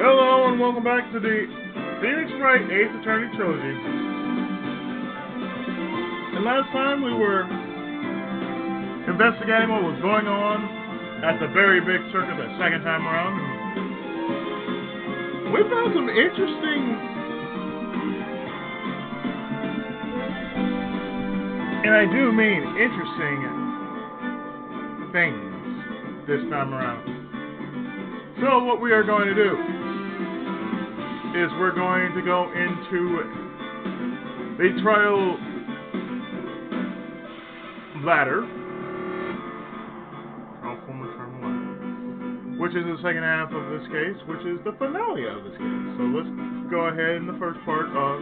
Hello and welcome back to the Phoenix Wright 8th Attorney Trilogy. And last time we were investigating what was going on at the very big circus that second time around. We found some interesting, and I do mean interesting, things this time around. So what we are going to do is we're going to go into the trial ladder, which is the second half of this case, which is the finale of this case. So let's go ahead in the first part of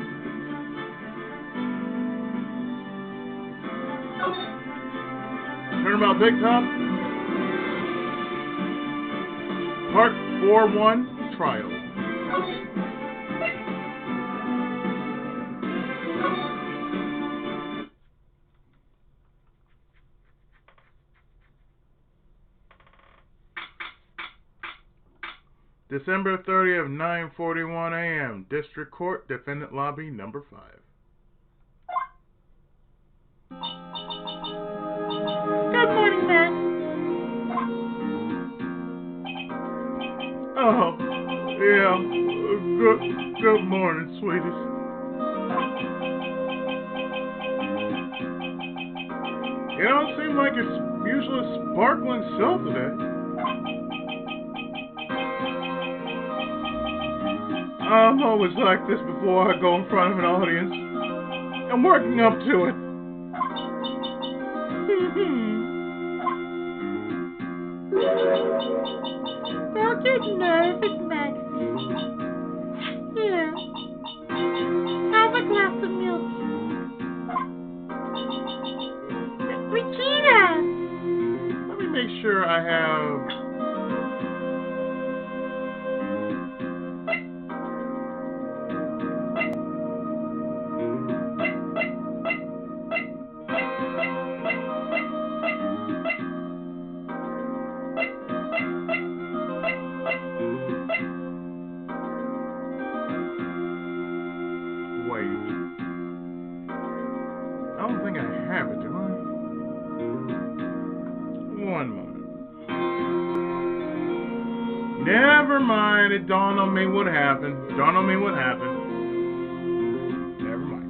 Turnabout Big Top, Part 4-1, Trial. December 30th, 9:41 a.m. District Court, Defendant Lobby, number 5. Good morning, Matt. Oh, yeah. Good morning, sweeties. You don't seem like it's usually sparkling self today. I'm always like this before I go in front of an audience. I'm working up to it. Don't get nervous, Maxie. Here. Have a glass of milk. Regina! Let me make sure I have... I don't think I have it, do I? One moment. Never mind, it dawned on me what happened. Never mind.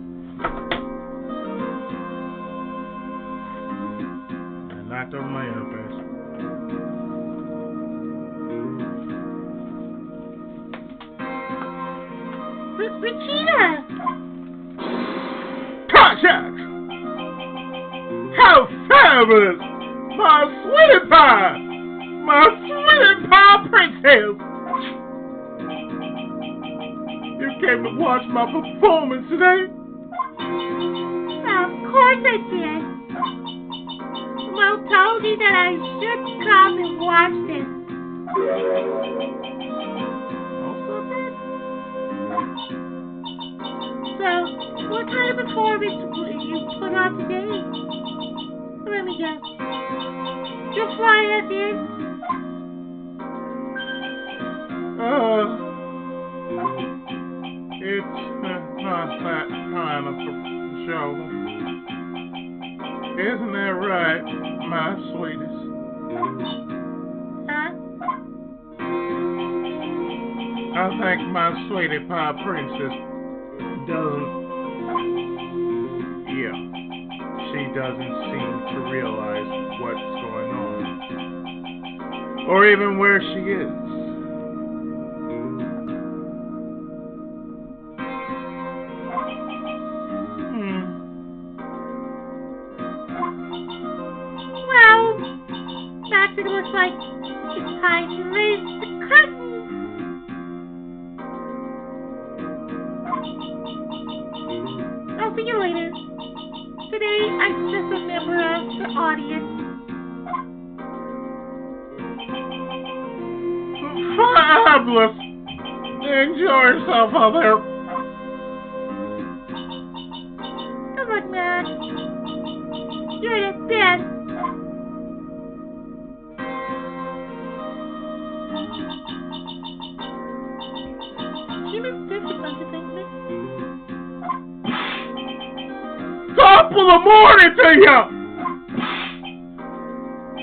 I knocked over my interface. Regina! Contact! How fabulous! My sweetie pie! My sweetie pie princess! You came to watch my performance today? Of course I did. Well, told you that I should come and watch this. So, what kind of performance will you put on today? Let me guess. You'll fly us in? It's not that kind of show. Isn't that right, my sweetest? Huh? I think my sweetie pie princess she doesn't seem to realize what's going on. Or even where she is. Well, Max, it looks like it's time to raise the curtain. I'll see you later. Today, I'm just a member of the audience. Fabulous! Enjoy yourself out there. Good luck, Max. You're the best. going to thank me? Top of the morning to ya!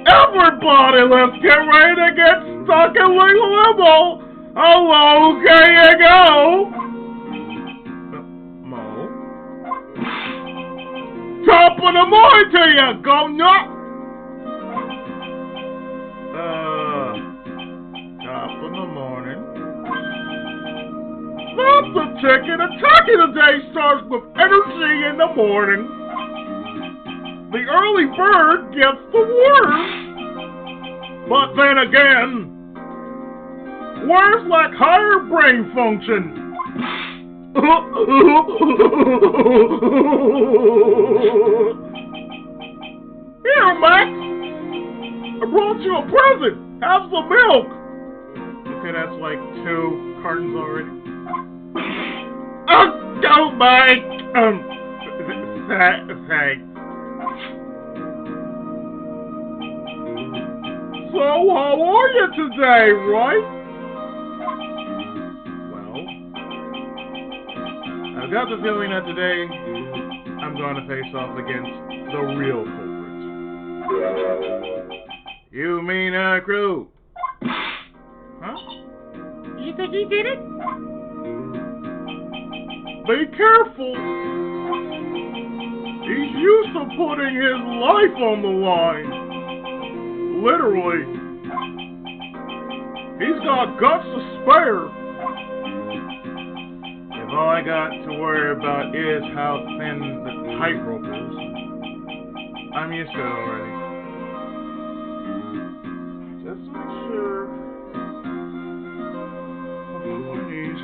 Everybody, let's get ready to get stuck in legal limbo! Hello, here you go! Mo? Top of the morning to ya, governor! Top of the morning. Stop the ticket! Attacking the day starts with energy in the morning. The early bird gets the worm. But then again, words lack higher brain function. Here, Max. I brought you a present. Have some milk. Okay, that's like 2 cartons already. Go, Mike. Thanks. So, how are you today, Wright? Well, I've got the feeling that today I'm going to face off against the real culprit. You mean Acro? Huh? You think he did it? Be careful. He's used to putting his life on the line. Literally. He's got guts to spare. If all I got to worry about is how thin the tightrope is, I'm used to it already. Just to make sure I'll put my knees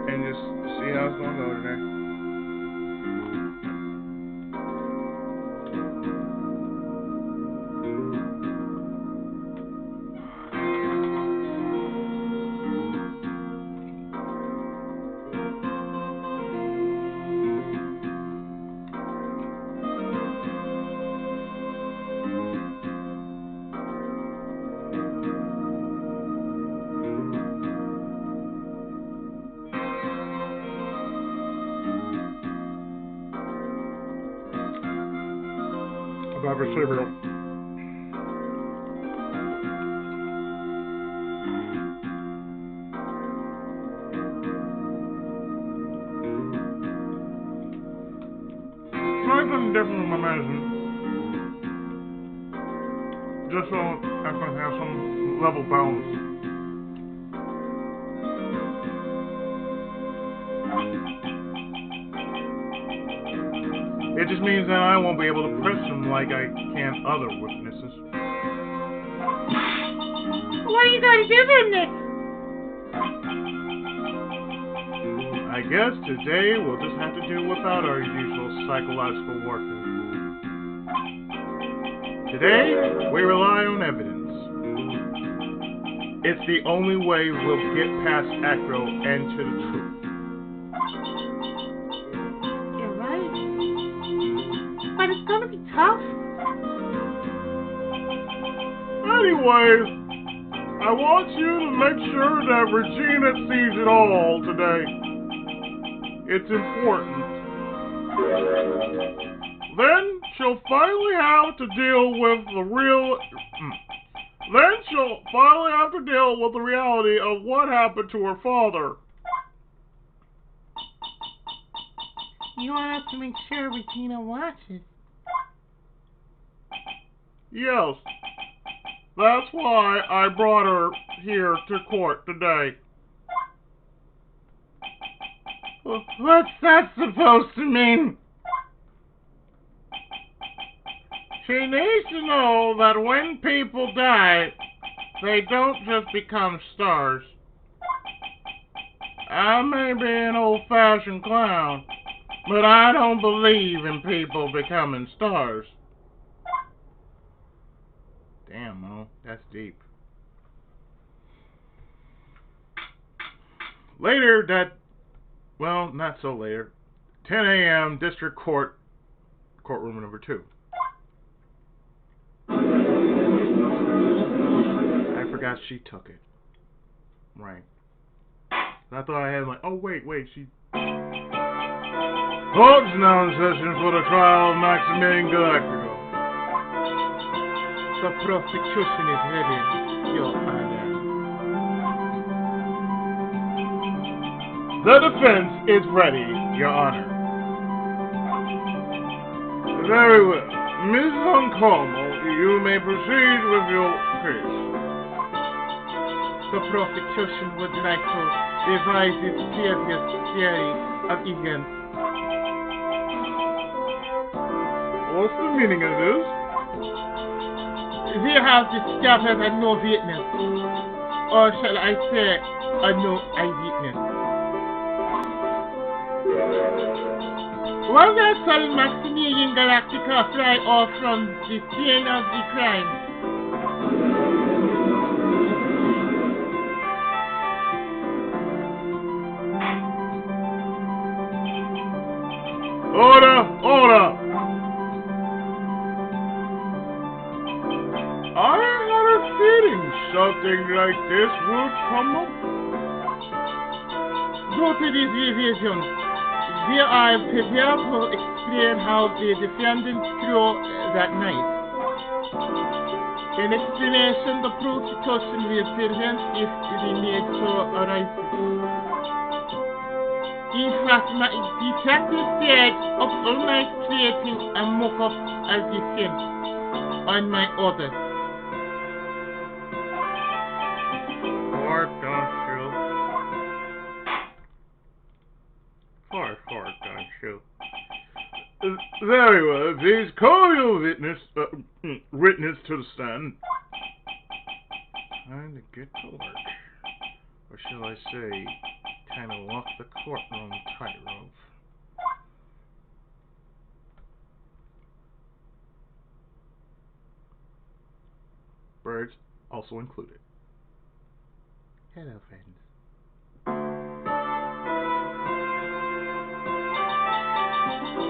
and just see how it's going to go today. About cereal. Try something different with my medicine. Just so I can have some level balance. It just means that I won't be able to press them like I can other witnesses. What are you going to do then, Nick? I guess today we'll just have to do without our usual psychological warfare. Today, we rely on evidence. It's the only way we'll get past Acro and to the truth. But it's gonna be tough. Anyways, I want you to make sure that Regina sees it all today. It's important. Then she'll finally have to deal with the reality of what happened to her father. You want us to make sure Regina watches. Yes. That's why I brought her here to court today. What's that supposed to mean? She needs to know that when people die, they don't just become stars. I may be an old-fashioned clown, but I don't believe in people becoming stars. Damn, Mo, that's deep. Later well, not so later, 10 a.m., District Court, courtroom number 2. I forgot she took it. Right. I thought I had my. Oh wait, she. Court's now in session for the trial of Maximilian Galactico. The prosecution is ready, Your Honor. The defense is ready, Your Honor. Very well. Ms. Oncomo, you may proceed with your case. The prosecution would like to revise its previous theory of events. What's the meaning of this? We have discovered a new witness, or shall I say, a new eyewitness. Was I saw Maximilian Galactica fly off from the scene of the crime? Order! I had a feeling something like this would come up. Due to this revision, we are prepared to explain how the defendant flew that night. In explanation, the prosecution will present if the need so arises. In fact, my detective said of all night creating a mock-up as the scene on my order. Don't you? Very well. Please call your witness to the stand. Time to get to work. Or shall I say, kind of walk the courtroom tightrope. Birds also included. Hello, friends.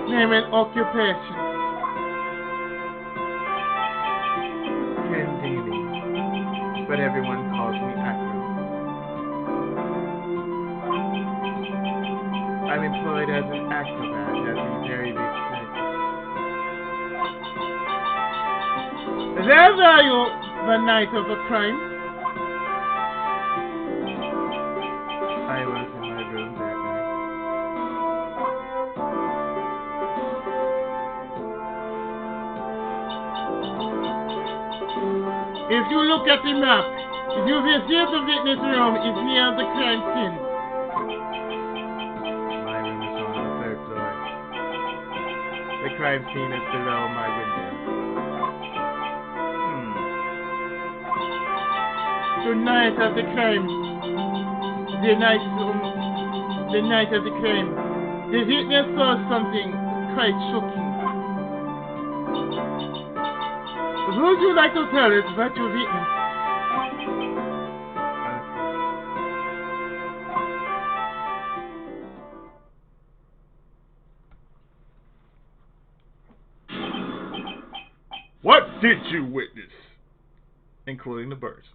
Name and occupation. Ken Daly, but everyone calls me Acro. I'm employed as an acrobat at the very big circus. Where were you the night of the crime? I was in my room that night. If you look at the map, you will see the witness room is near the crime scene. My room is on the third floor. The crime scene is below my window. The night of the crime. The night of the crime. The witness saw something quite shocking. Would you like to tell us what you witnessed? What did you witness? Including the birds.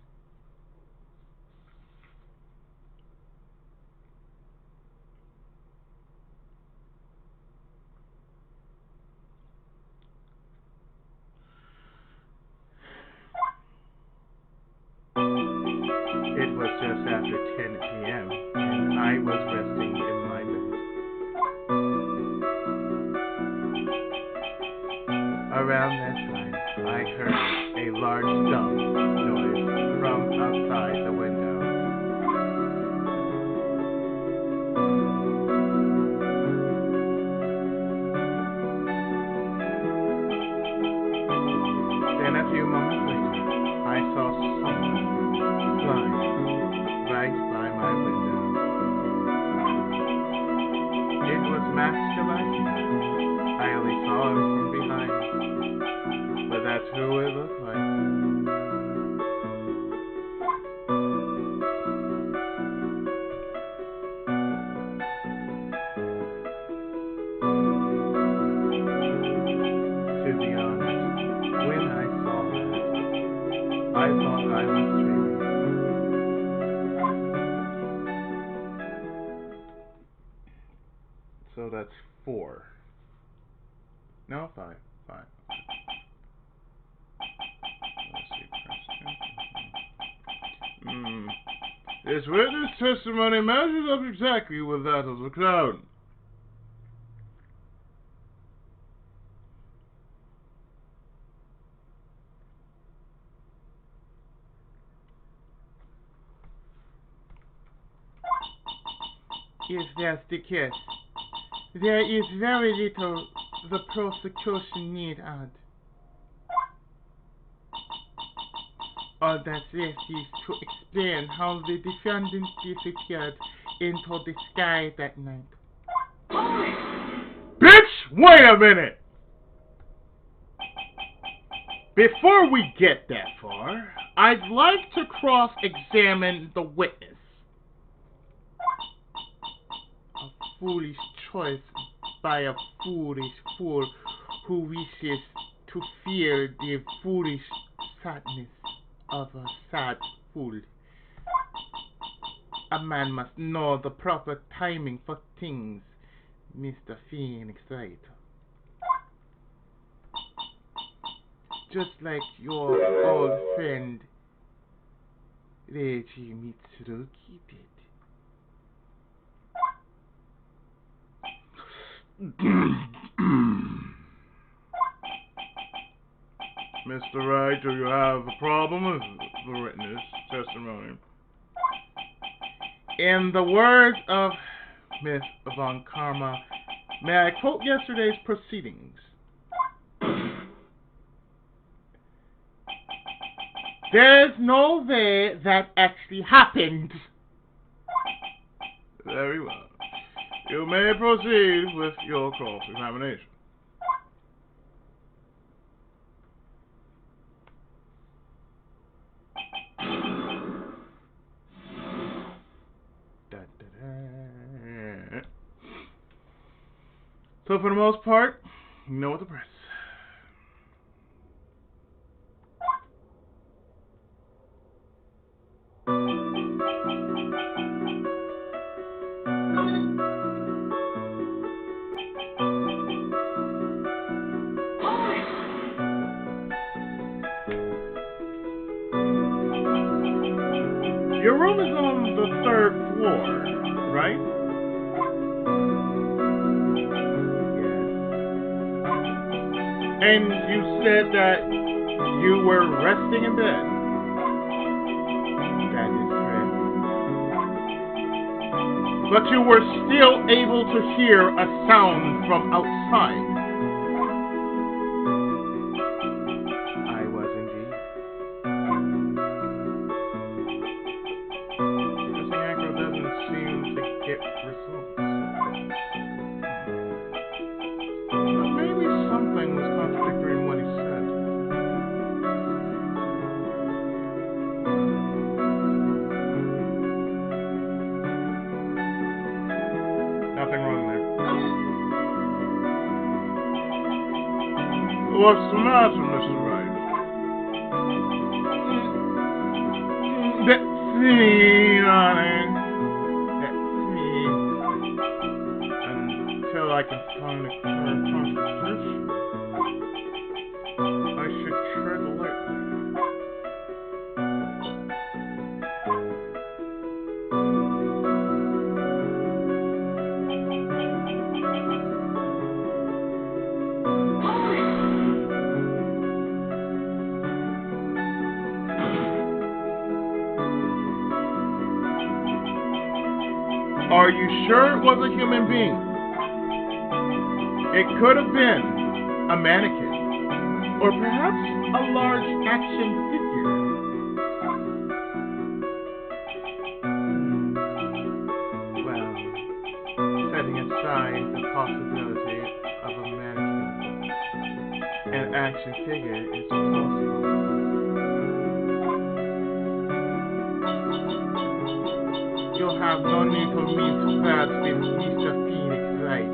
It was just after 10 p.m. and I was resting in my bed. Around that time, I heard a large thump noise from outside the window. Then a few moments later, I saw someone flying right by my window. It was Max Galactic. I only saw him from behind, but that's who it looked like. To be honest, when I saw that, I thought I was dreaming. that's 4. No, 5. 5. Let's see. This witness testimony matches up exactly with that of the crowd. If that's the case, there is very little the prosecution need add. All that's left is to explain how the defendant disappeared into the sky that night. Bitch, wait a minute! Before we get that far, I'd like to cross-examine the witness. A foolish choice by a foolish fool who wishes to fear the foolish sadness of a sad fool. A man must know the proper timing for things, Mr. Phoenix Wright. Just like your old friend Reiji Mitsurugi did. Mr. Wright, do you have a problem with the witness testimony? In the words of Miss Von Karma, may I quote yesterday's proceedings? There's no way that actually happened. Very well. You may proceed with your cross-examination. So for the most part, you know what the press. Your room is on the 3rd floor, right? And you said that you were resting in bed. That is correct. But you were still able to hear a sound from outside. I was indeed. Missing Acro doesn't seem to get results. But maybe something was contradictory in what he said. Nothing wrong there. What's the matter, Mrs. Wright? That's me, darling. That's me. Until I can find a clear contradiction, I should tread lightly. Are you sure it was a human being? It could have been a mannequin, or perhaps a large action figure. Well, setting aside the possibility of a mannequin, an action figure is possible. You'll have no need to meet facts with Mr. Phoenix Wright.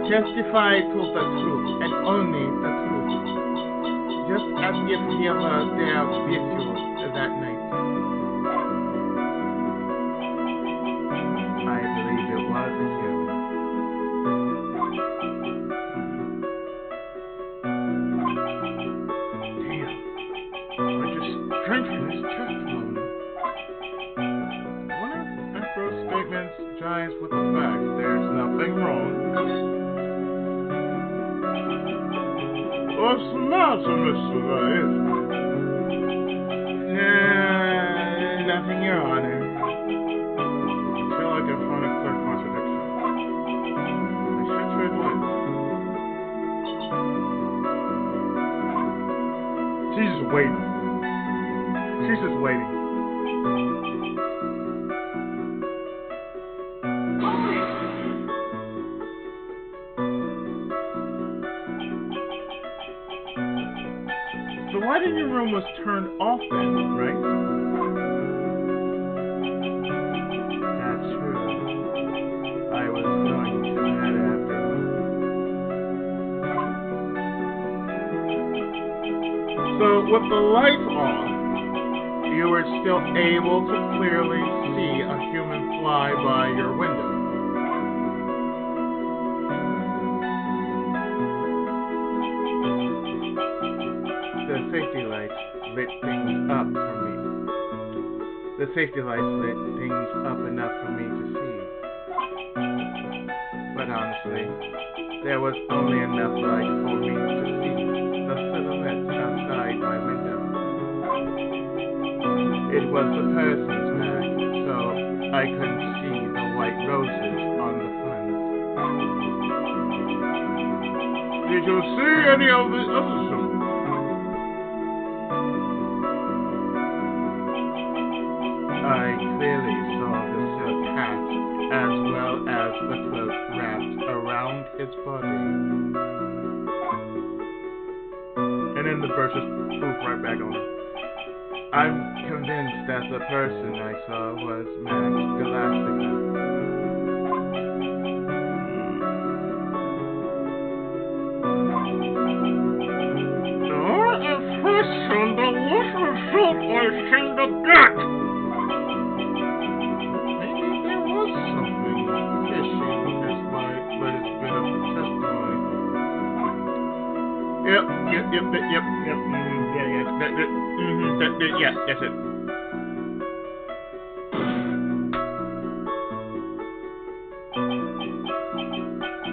Testify to the truth and only the truth, just as if he were there with you that night. I believe it was a human. his testimony. One of Acro's statements jives with the fact there's nothing wrong. What's the matter, Mr. Wright? Nothing, Your Honor. Until I can find a clear contradiction. I should tread lightly. She's just waiting. She's just waiting. The light in your room was turned off then, right? That's true. I was going to that afternoon. So with the lights off, you were still able to clearly see a human fly by your window. The safety lights lit things up for me. The safety lights lit things up enough for me to see. But honestly, there was only enough light for me to see the silhouettes outside my window. It was the person's bag, so I couldn't see the white roses on the front. Did you see any of the other suit? I clearly saw the silk hat as well as the cloak wrapped around his body. And then the bird just poof right back on him. I'm convinced that the person I saw was Max Galactica. You're a person the little suit I seem to get. Maybe there was something fishy with his light, but it's been a testimony. Yep. Yeah, that's it.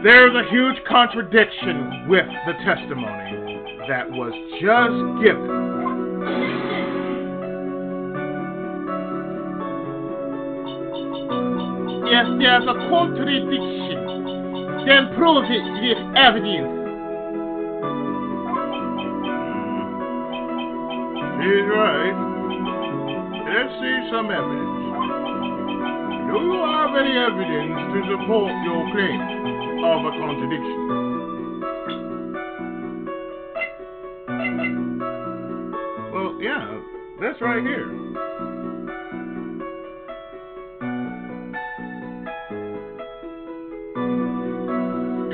There's a huge contradiction with the testimony that was just given. Yes, there's a contradiction. Then prove it with evidence. He's right. Let's see some evidence. Do you have any evidence to support your claim of a contradiction? Well, yeah, that's right here.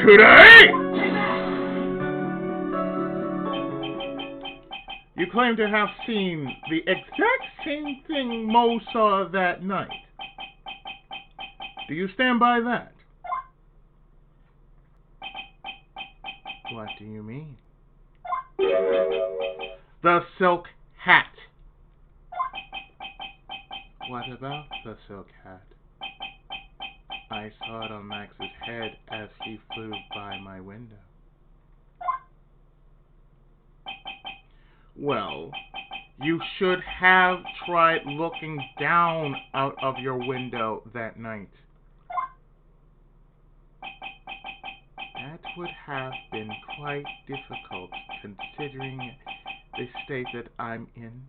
Today? You claim to have seen the exact same thing Mo saw that night. Do you stand by that? What do you mean? The silk hat. What about the silk hat? I saw it on Max's head as he flew by my window. Well, you should have tried looking down out of your window that night. That would have been quite difficult considering the state that I'm in.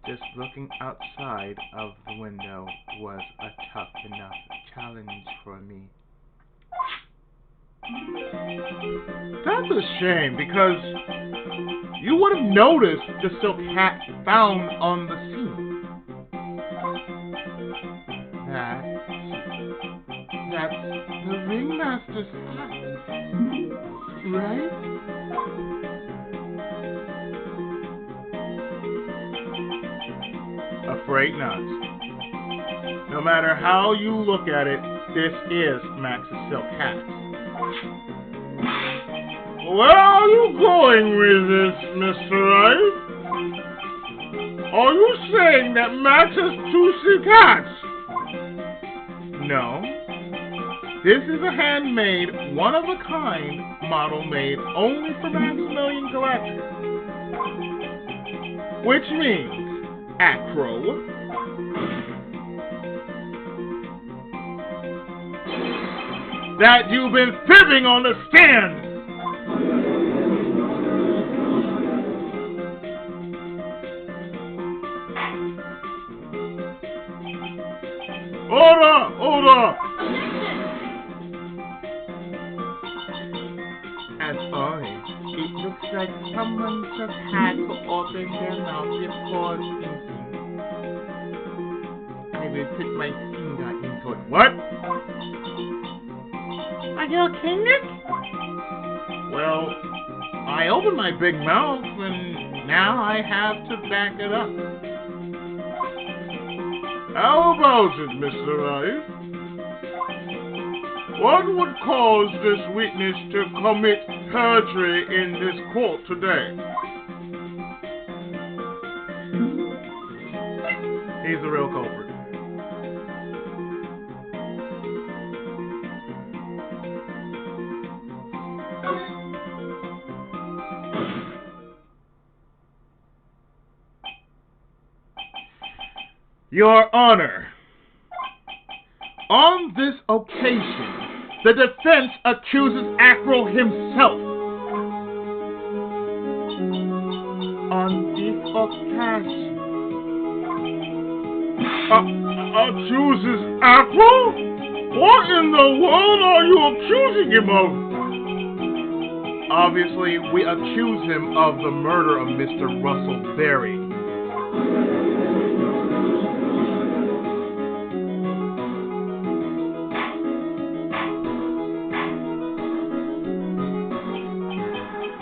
Just looking outside of the window was a tough enough challenge for me. That's a shame, because you would have noticed the silk hat found on the scene. That's the ringmaster's hat, right? Afraid not. No matter how you look at it, this is Max's silk hat. Where are you going with this, Mr. Wright? Are you saying that Max has 2 sea cats? No. This is a handmade, one-of-a-kind model made only for Maximilian Galactica. Which means, Acro, that you've been fibbing on the stand! Order! As always, it looks like someone just had to open their mouth before thinking. I will put my finger into it. What? Are you okay, Nick? Well, I opened my big mouth and now I have to back it up. How about it, Mr. Wright? What would cause this witness to commit perjury in this court today? He's the real culprit. Your Honor, on this occasion, the defense accuses Acro himself. On this occasion, Accuses Acro? What in the world are you accusing him of? Obviously, we accuse him of the murder of Mr. Russell Berry.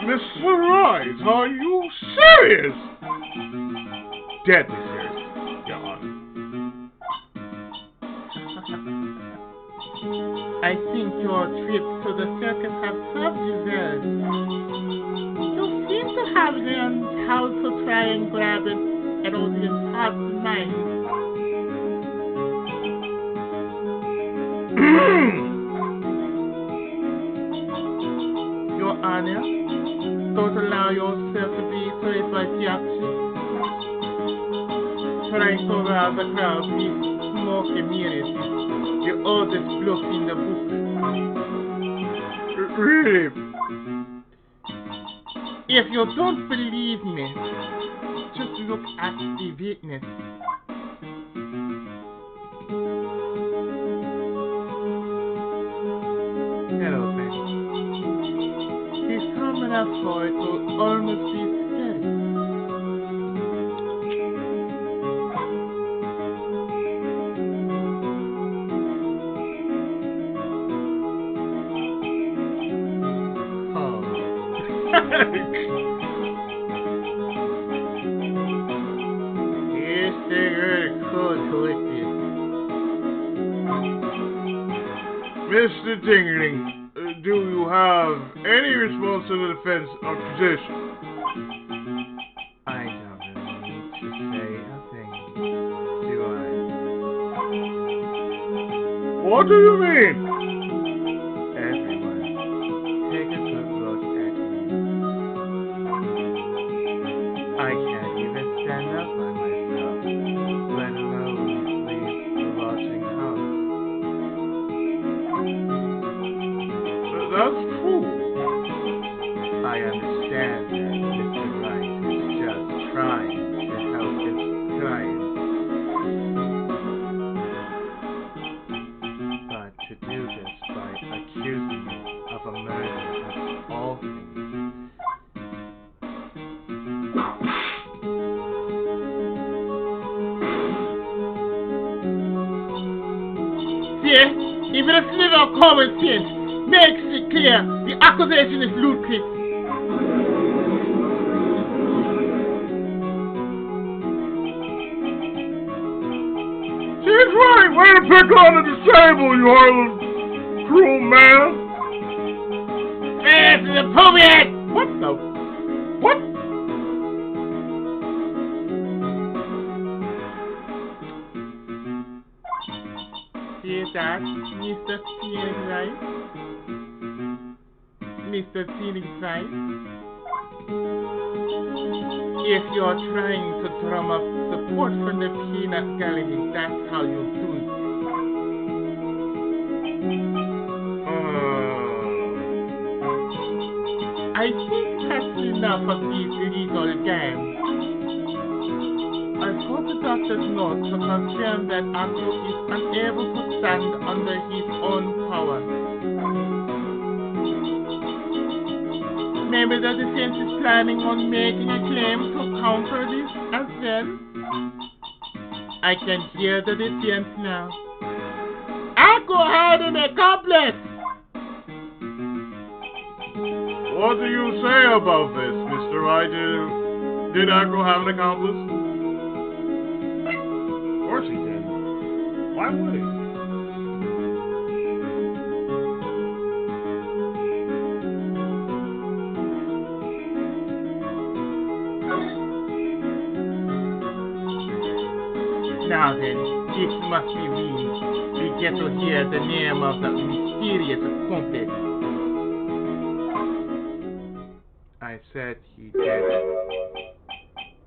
Mr. Wright, are you serious? Deadly serious, Your Honor. I think your trip to the circus has served you well. You seem to have learned how to try and grab an audience's heart and mind. Your Honor, don't allow yourself to be swayed by theatrics. Trying to rouse the crowd with smoke and mirrors. The oldest bluff in the book. Really? If you don't believe me, just look at the witness. Hello, thank you. His camera for it will almost be scary. Yes, they're cool with it. Mr. Tingling, do you have any response to the defense accusation? I don't really need to say a thing, do I? What do you mean? Everyone, take a good look at me. I can't even stand up by myself, let alone leave the lodging house. That's true. I understand that Mr. Wright is just trying to help his client. But to do this by accusing me of a murder of all things. See, even a sliver of common sense makes it clear the accusation is ludicrous. She's right. Way to pick on the disabled, you heartless, cruel man. This is appropriate. What the? What? say that, Mr. Phoenix Wright? Mr. Phoenix Wright? If you're trying to drum up support from the peanut gallery, that's how you do it. I think that's enough of these legal games. I hope the doctor's note to confirm that Acro is unable to stand under his own power. Maybe the defense is planning on making a claim to counter this as well. I can hear the defense now. Acro had an accomplice! What do you say about this, Mr. Wright? Did Acro have an accomplice? Of course he did. Why would he? Now then, this must be real. We get to hear the name of the mysterious accomplice. I said he did.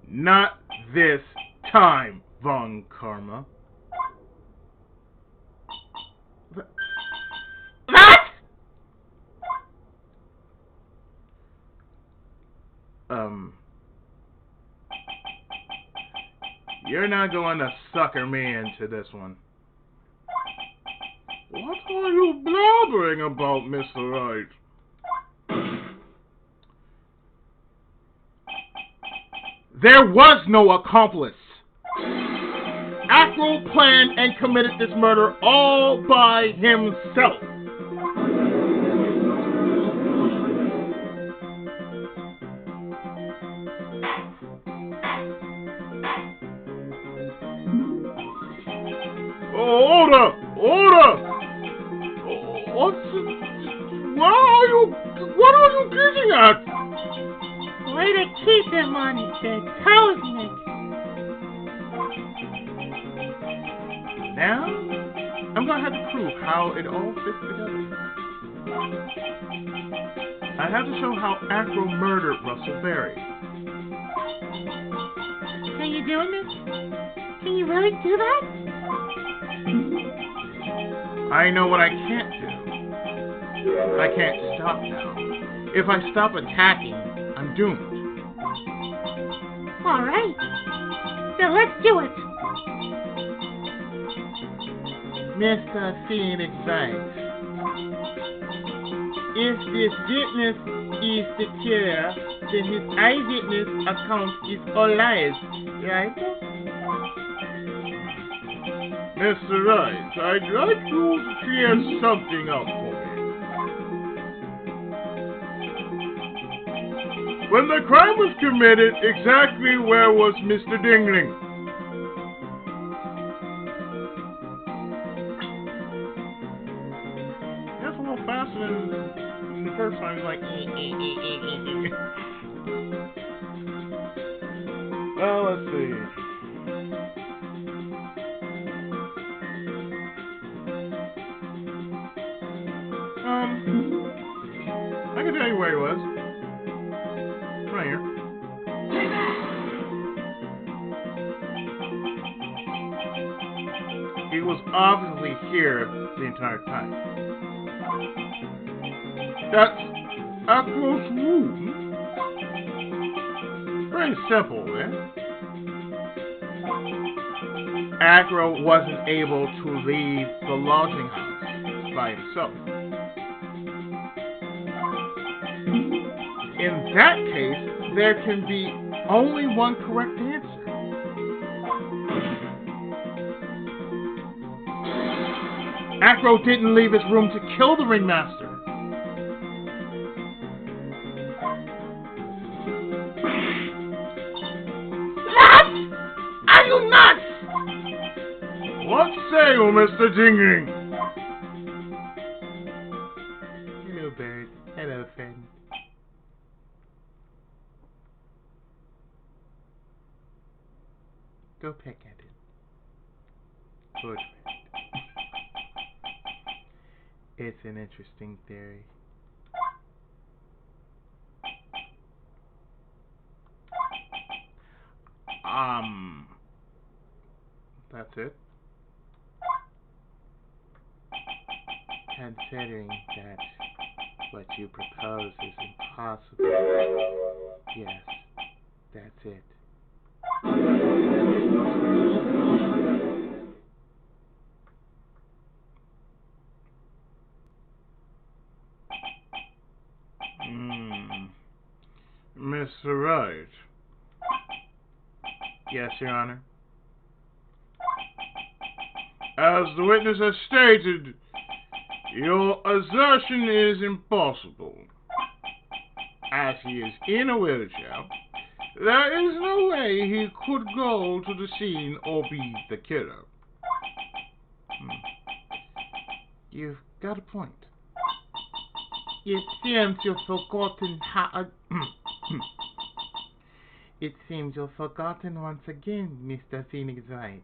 Not this time, Von Karma. What? You're not going to sucker me into this one. What are you blabbering about, Mr. Wright? There was no accomplice. Acro planned and committed this murder all by himself. Order! Order! What are you getting at? Way to keep him on his toes, Nick. Now, I'm going to have to prove how it all fits together. I have to show how Acro murdered Russell Berry. Can you do this? Can you really do that? I know what I can't do. I can't stop now. If I stop attacking, I'm doomed. All right. So let's do it. Mr. Phoenix Wright, if this witness is the killer, then his eyewitness account is all lies, right? Mr. Wright, I'd like you to clear something up for me. When the crime was committed, exactly where was Mr. Dingling? That's a little faster than the first time. It's like, Well, let's see. I can tell you where he was. Right here. He was obviously here the entire time. That's Acro's room. Very simple, man. Acro wasn't able to leave the lodging house by himself. In that case, there can be only one correct answer. Acro didn't leave his room to kill the ringmaster. What? Are you nuts? What say you, Mr. Dingling? Hello, bird. Hello, friend. Go peck at it. Good friend. It's an interesting theory. That's it? Considering that what you propose is impossible, yes, that's it. Mr. Wright. Yes, Your Honor. As the witness has stated, your assertion is impossible. As he is in a wheelchair, there is no way he could go to the scene or be the killer. You've got a point. It seems you've forgotten how... It seems you've forgotten once again, Mr. Phoenix Wright.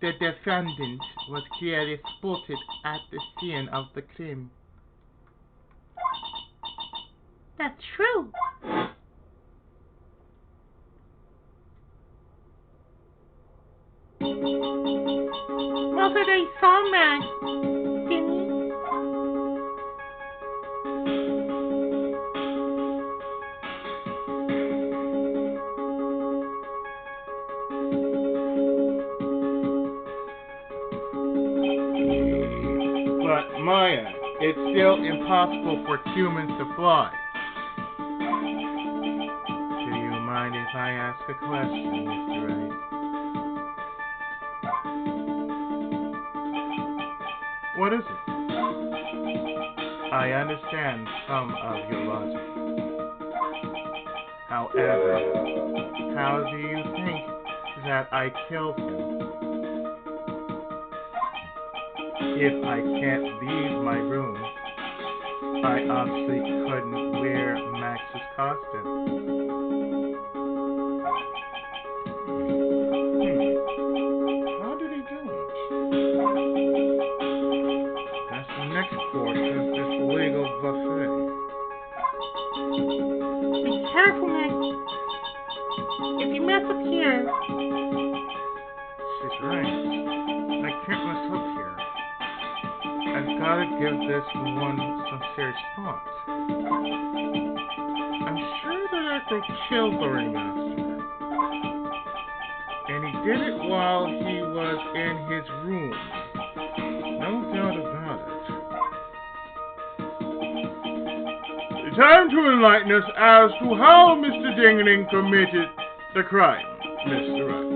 The defendant was clearly spotted at the scene of the crime. That's true. Well, they saw Max, didn't he? But, Maya, It's still impossible for humans to fly. Do you mind if I ask a question, Mr. Wright? What is it? I understand some of your logic. However, how do you think that I killed him? If I can't leave my room, I obviously couldn't wear Max's costume. How did he do it? That's the next course of this legal buffet. Be careful, Max. If you mess up here, She's right. I can't mess up here. I've got to give this one some serious thought. I'm sure that Acro killed the ringmaster. And he did it while he was in his room. No doubt about it. Time to enlighten us as to how Mr. Dingaling committed the crime, Mr. Wright.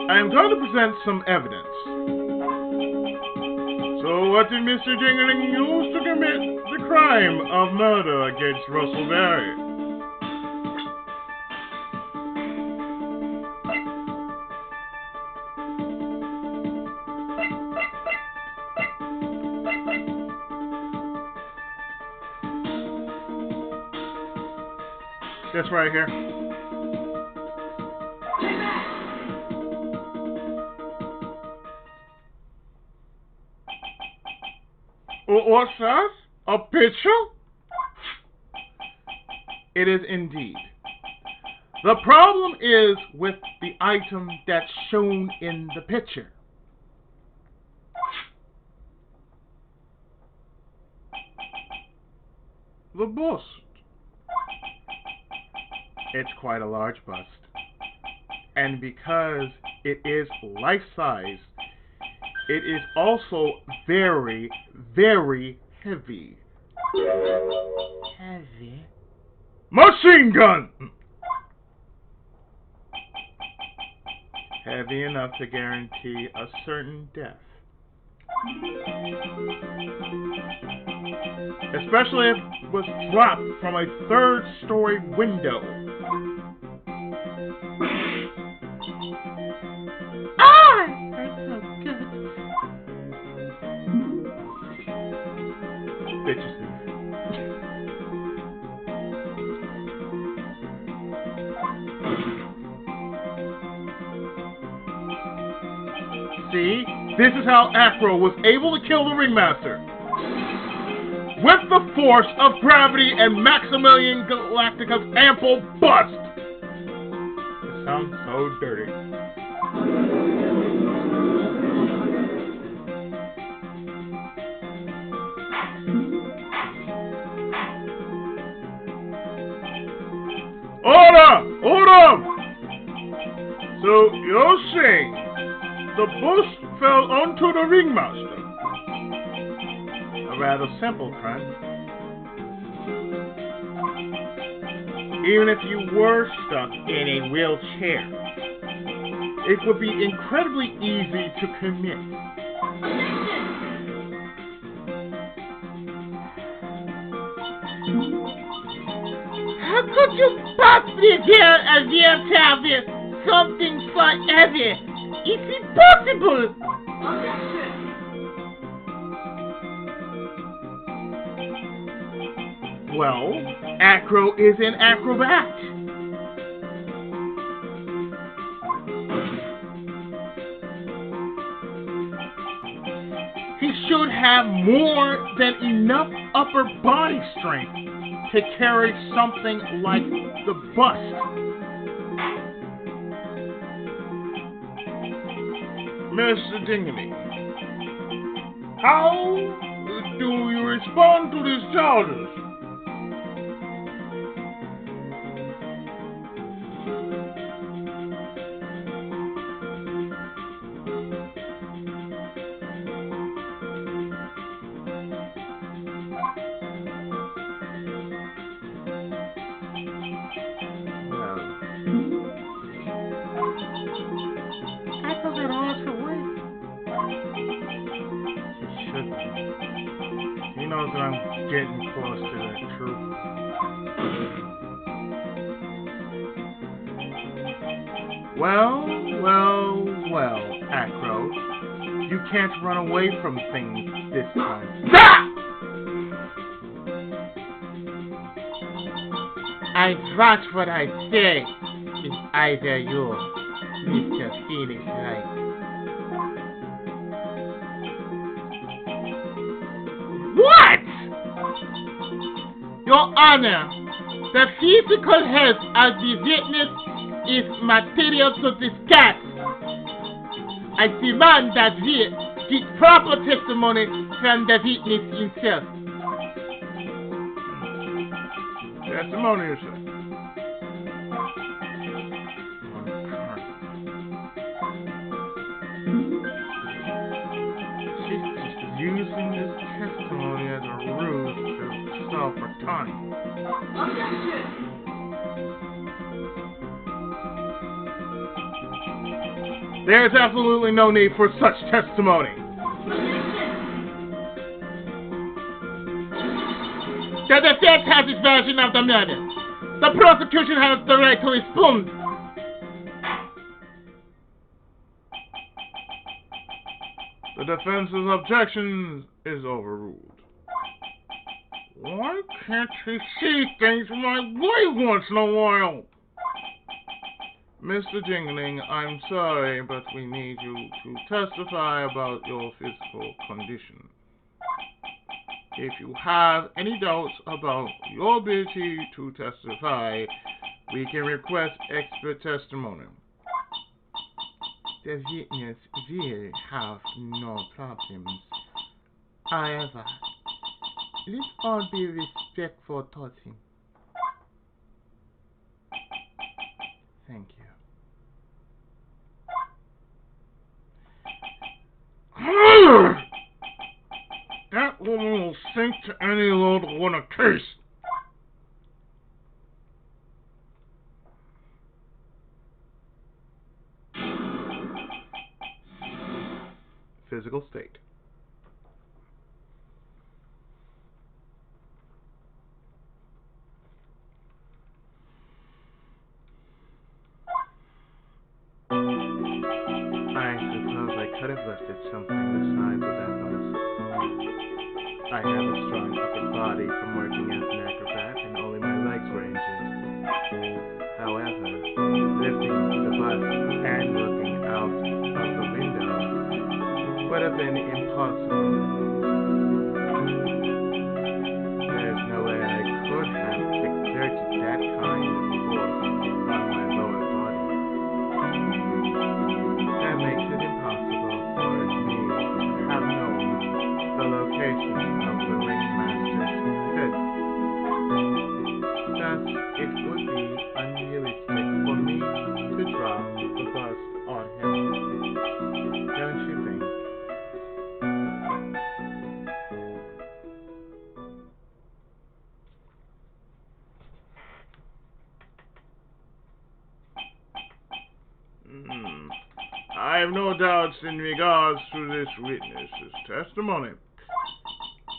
I am going to present some evidence. So what did Mr. Dingaling use to commit the crime of murder against Russell Berry? This right here. What's that? A picture? It is indeed. The problem is with the item that's shown in the picture. The bust. It's quite a large bust. And because it is life-size, it is also very, very heavy. heavy. Machine gun! Heavy enough to guarantee a certain death. Especially if it was dropped from a third-story window. Ah! That's so Bitches. See, this is how Acro was able to kill the Ringmaster. With the force of gravity and Maximilian Galactica's ample bust. It sounds so dirty. Hold on! So, you're saying the bust fell onto the Ringmaster? A rather simple crime. Even if you were stuck in a wheelchair, it would be incredibly easy to commit. How could you possibly get a VFW something forever? It's impossible! Well, Acro is an acrobat. He should have more than enough upper body strength to carry something like the bust. Mr. Dingley, how do you respond to these charges? He knows that I'm getting close to the truth. Well, Acro. You can't run away from things this time. I watch what I say. It's either you, Mr. Felix Wright. What? Your Honor, the physical health of the witness is material to discuss. I demand that we get proper testimony from the witness himself. Testimony, you say? She's just using this testimony as a ruse to solve for Tawny. There's absolutely no need for such testimony. The defense has its version of the murder. The prosecution has the right to respond. The defense's objection is overruled. Why can't he see things my way once in a while? Mr. Jingling, I'm sorry, but we need you to testify about your physical condition. If you have any doubts about your ability to testify, we can request expert testimony. The witness will have no problems. However, let's all be respectful towards him. Thank you. That woman will sink to any load to win a case. Physical state. I suppose I could could have lifted something the size of that bus. I have a strong upper body from working as an acrobat, and only my legs were injured. However, lifting the bus and looking out of the window would have been impossible. There's no way I could have exerted that kind of force on my lower body. That makes it impossible for me to have known the location of the ringmaster's head. Thus, it would be unrealistic for me to drop the bust on him. Don't you think? I have no doubts in regards to this witness's testimony.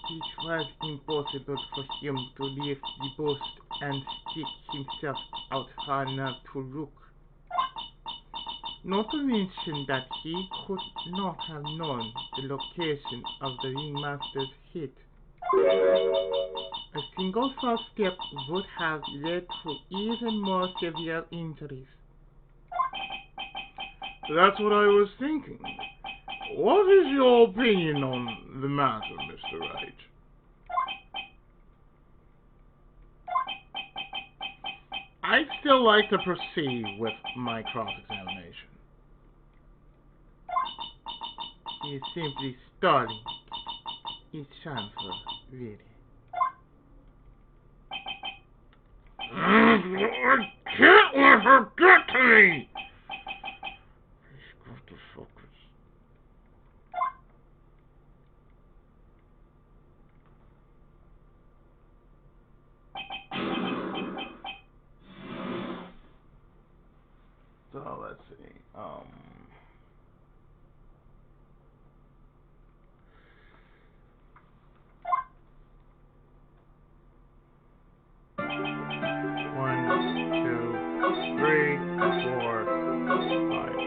It was impossible for him to lift the bust and stick himself out far enough to look. Not to mention that he could not have known the location of the ringmaster's head. A single false step would have led to even more severe injuries. That's what I was thinking. What is your opinion on the matter, Mr. Wright? I'd still like to proceed with my cross-examination. He is simply stalling. It's shameful, really. I can't let her get to me! He's got to focus. So let's see. One, two, three, four, five.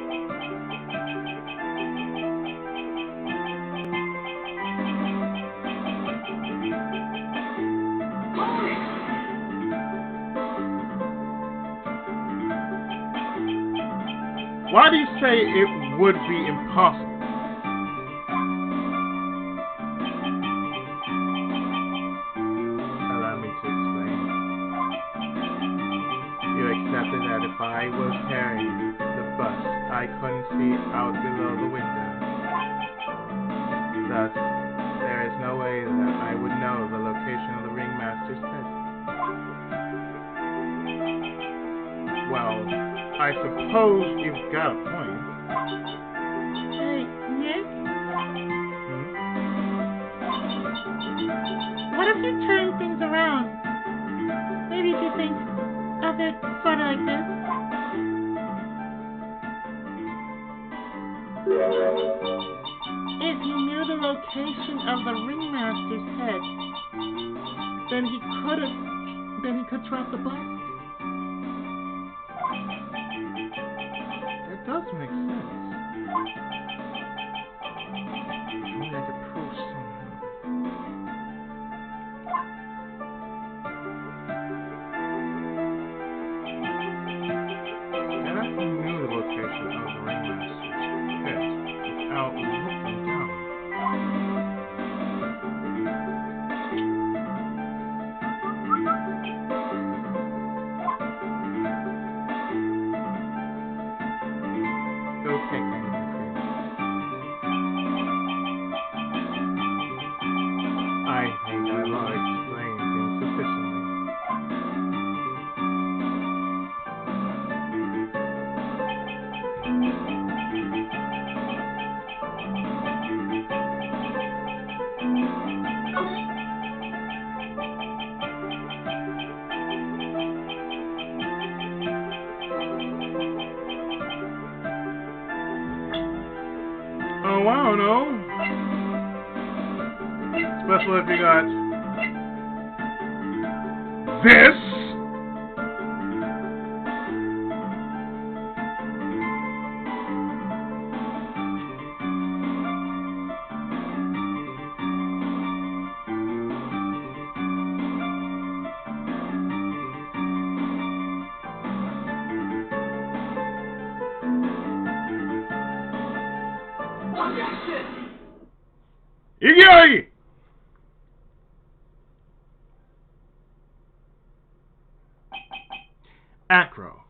Why do you say it would be impossible? Allow me to explain. You accepted that if I was carrying the bus, I couldn't see out below the window. Thus, there is no way that I would know the location of the ringmaster's head. Well, I suppose you've got a point. Hey, Nick? What if you turn things around? Maybe if you think of it sort of like this. If he knew the location of the ringmaster's head, then he could drop the bus. That does make sense. Only I could prove somehow. And if I knew the location of the ringmaster's head without looking down, go take anything. I think I've explained things sufficiently. Oh, wow, no. Especially if you got this. Iggy! Acro.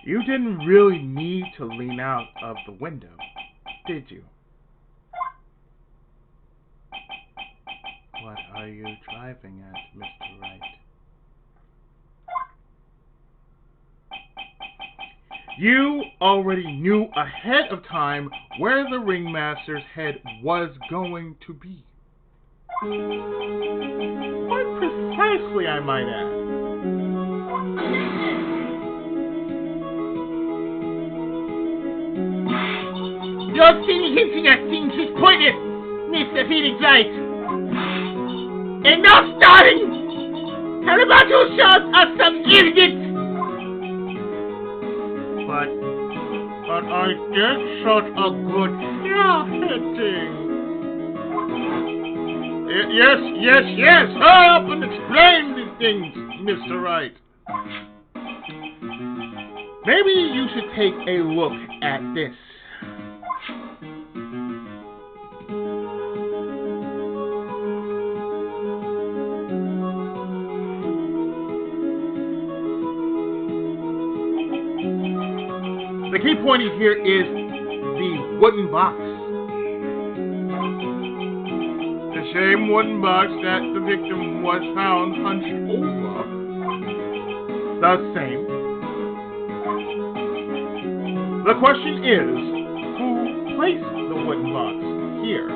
You didn't really need to lean out of the window, did you? What are you driving at, Mr. Wright? You already knew ahead of time where the ringmaster's head was going to be. Quite precisely, I might add. You're still hinting at things with pointed, Mr. Phoenix Wright. Enough starting! How about you shout us some idiots? But I did such a good job hitting. Yes. Hurry up and explain these things, Mr. Wright. Maybe you should take a look at this. The key point here is the wooden box. The same wooden box that the victim was found hunched over. The same. The question is, who placed the wooden box here?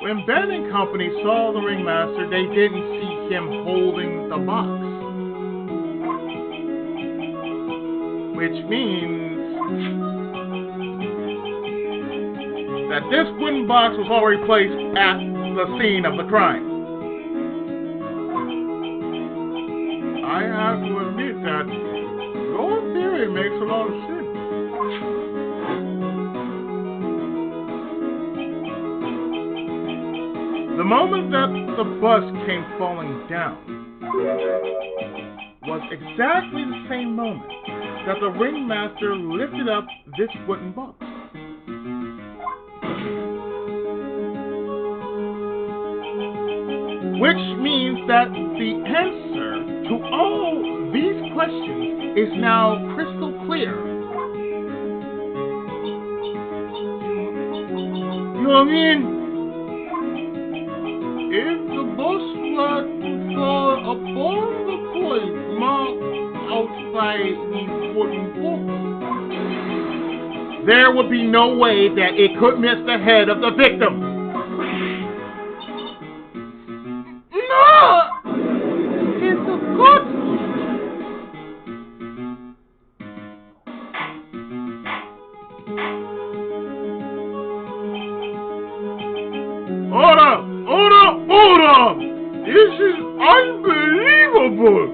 When Ben and company saw the ringmaster, they didn't see him holding the box. Which means that this wooden box was already placed at the scene of the crime. I have to admit that your theory makes a lot of sense. The moment that the bus came falling down was exactly the same moment that the ringmaster lifted up this wooden box. Which means that the answer to all these questions is now crystal clear. You mean if the bus were to fall upon the point marked out by the wooden box, there would be no way that it could miss the head of the victim? No! It's a good... Hold up! This is unbelievable!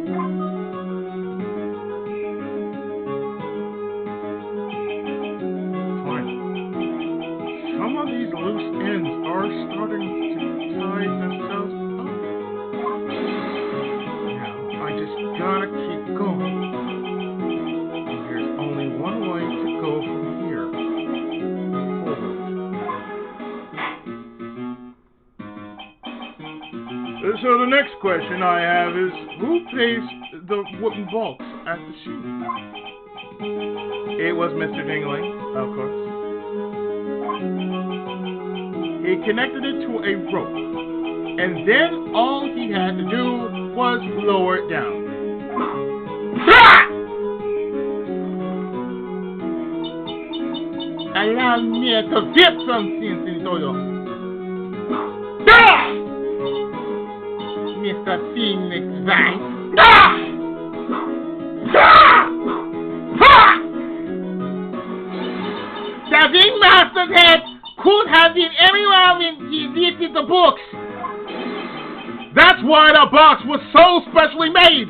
Fine. Some of these loose ends are starting to tie themselves up. Now, I just gotta keep going. There's only one way to go from here. Forward. So the next question I have is, who placed the wooden box at the scene? It was Mr. Dingling, of course. He connected it to a rope, and then all he had to do was lower it down. Allow me to get something into you. Mr. Phoenix Wright. The ringmaster's head could have been anywhere when he lifted the books. That's why the box was so specially made!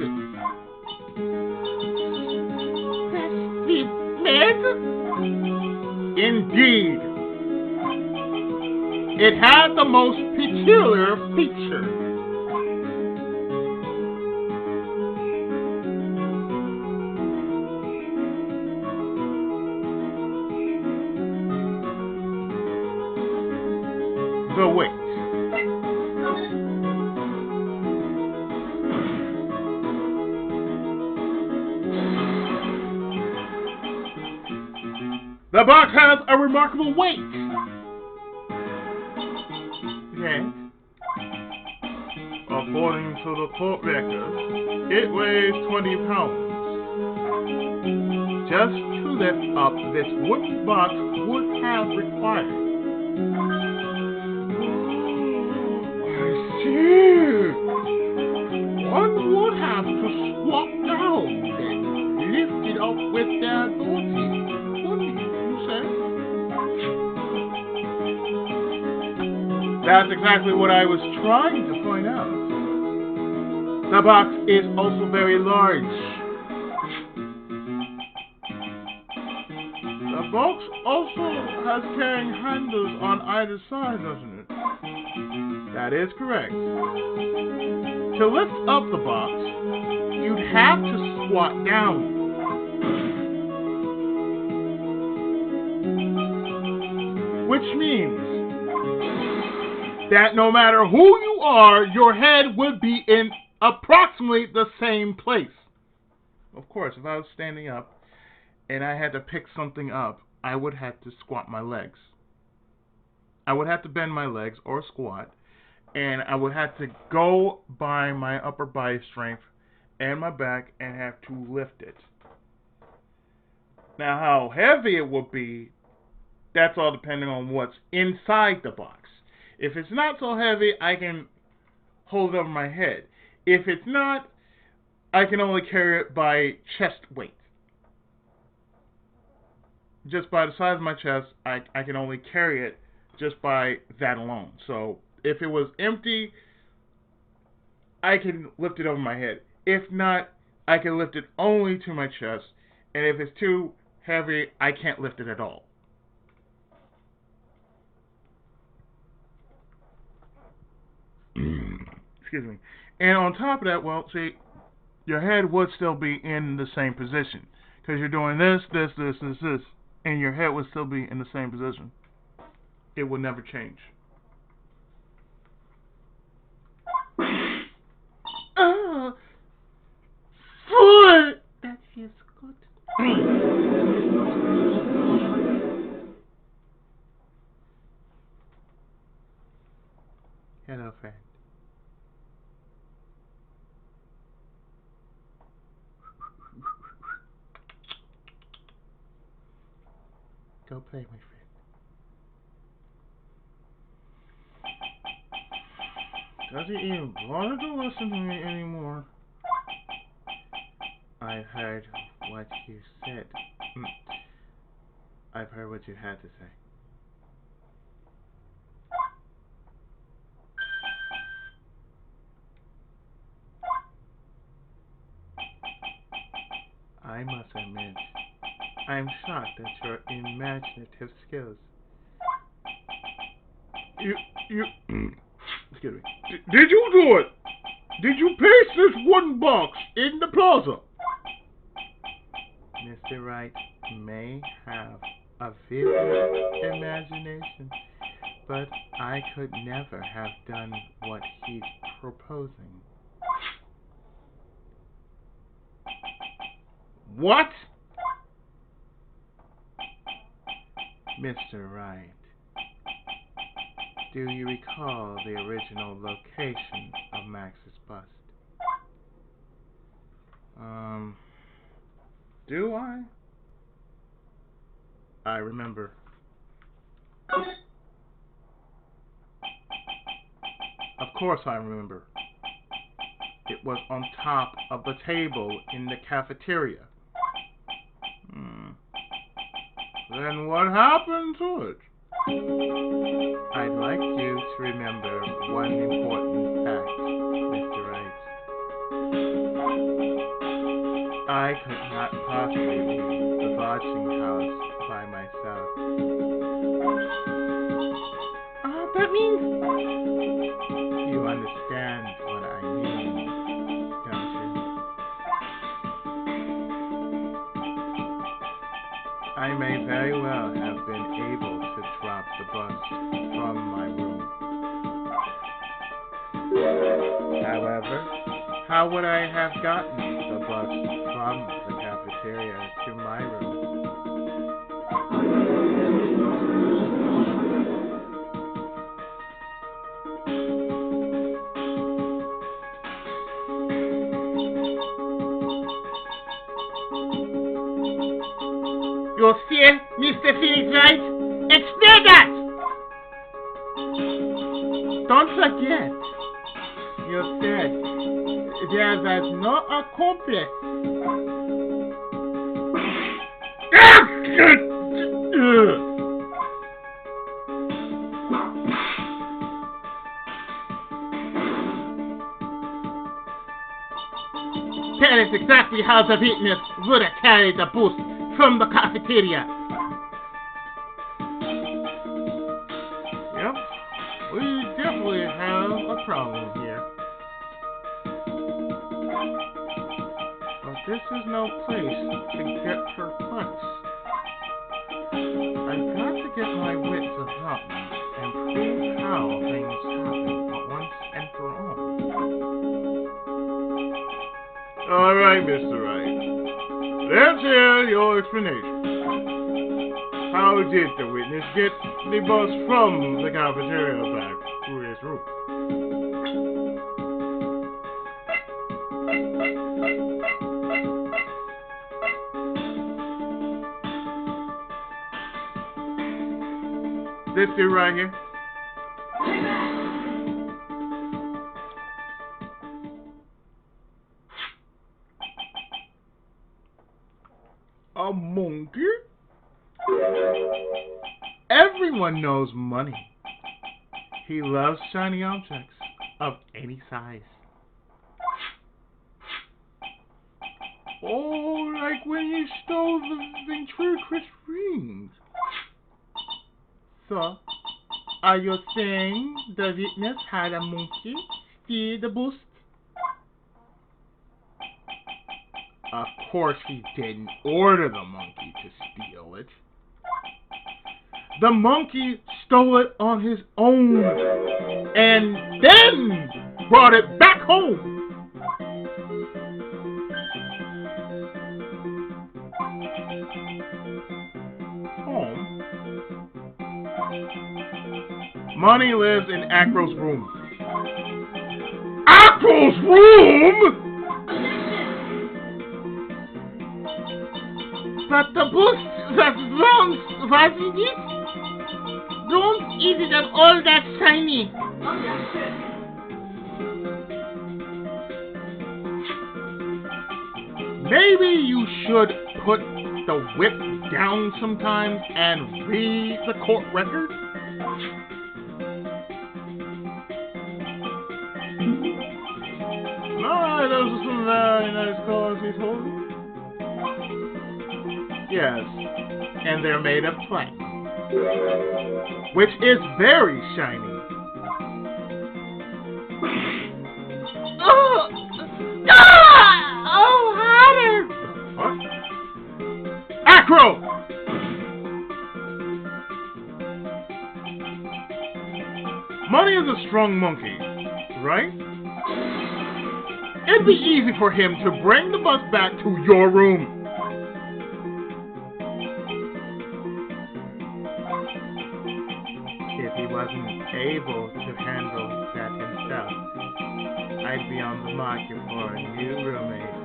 Specially made? Indeed. it had the most peculiar feature. The weight. The box has a remarkable weight. Yes. According to the court records, it weighs 20 pounds. Just to lift up this wooden box would have required. I see. One would have to squat down and lift it up with their body. That's exactly what I was trying to point out. The box is also very large. The box also has carrying handles on either side, doesn't it? That is correct. To lift up the box, you'd have to squat down. Which means that no matter who you are, your head would be in approximately the same place. Of course, if I was standing up and I had to pick something up, I would have to squat my legs. I would have to bend my legs or squat, and I would have to go by my upper body strength and my back and have to lift it. Now, how heavy it would be, that's all depending on what's inside the box. If it's not so heavy, I can hold it over my head. If it's not, I can only carry it by chest weight. Just by the size of my chest, I can only carry it just by that alone. So if it was empty, I can lift it over my head. If not, I can lift it only to my chest. And if it's too heavy, I can't lift it at all. Excuse me. And on top of that, well, see, your head would still be in the same position. Because you're doing this, and your head would still be in the same position. It would never change. Foot! That feels good. Hello, friend. Go play, my friend. Doesn't even bother to listen to me anymore. I've heard what you said. I've heard what you had to say. I must admit, I'm shocked at your imaginative skills. You, excuse me. Did you do it? Did you paste this wooden box in the plaza? Mr. Wright may have a vivid imagination, but I could never have done what he's proposing. What? Mr. Wright, do you recall the original location of Max's bust? Do I? I remember. Of course I remember. It was on top of the table in the cafeteria. Then what happened to it? I'd like you to remember one important fact, Mr. Wright. I could not possibly leave the lodging house by myself. what that means? You understand what I mean, don't you? I may very well have been able to drop the bus from my room. However, how would I have gotten the bus from the cafeteria to my room? You see, Mr. Phoenix Wright? Explain that! Don't forget, you said there was no accomplice. That is exactly how the witness would have carried the boost from the cafeteria. Yep, we definitely have a problem here. But this is no place to get perplexed. I've got to get my wits about me and prove how things happen once and for all. All right, Mr. Wright. Let's hear your explanation. How did the witness get the bus from the cafeteria back to his room? This dude right here? A monkey? Everyone knows money. He loves shiny objects of any size. Oh, like when you stole the ventriloquist rings. So, are you saying the witness had a monkey steal the boost? Of course he didn't order the monkey to steal it. The monkey stole it on his own and then brought it back home. Home? Money lives in Acro's room. Acro's room?! But the boost that bronze, wasn't it? Bronze isn't at all that shiny. Maybe you should put the whip down sometimes and read the court record? No, those are some very nice cars he told me. Yes, and they're made of plank, which is very shiny. Oh! Ah! Oh, harder! What? Acro! Money is a strong monkey, right? It'd be easy for him to bring the bus back to your room. If he wasn't able to handle that himself, I'd be on the market for a new roommate.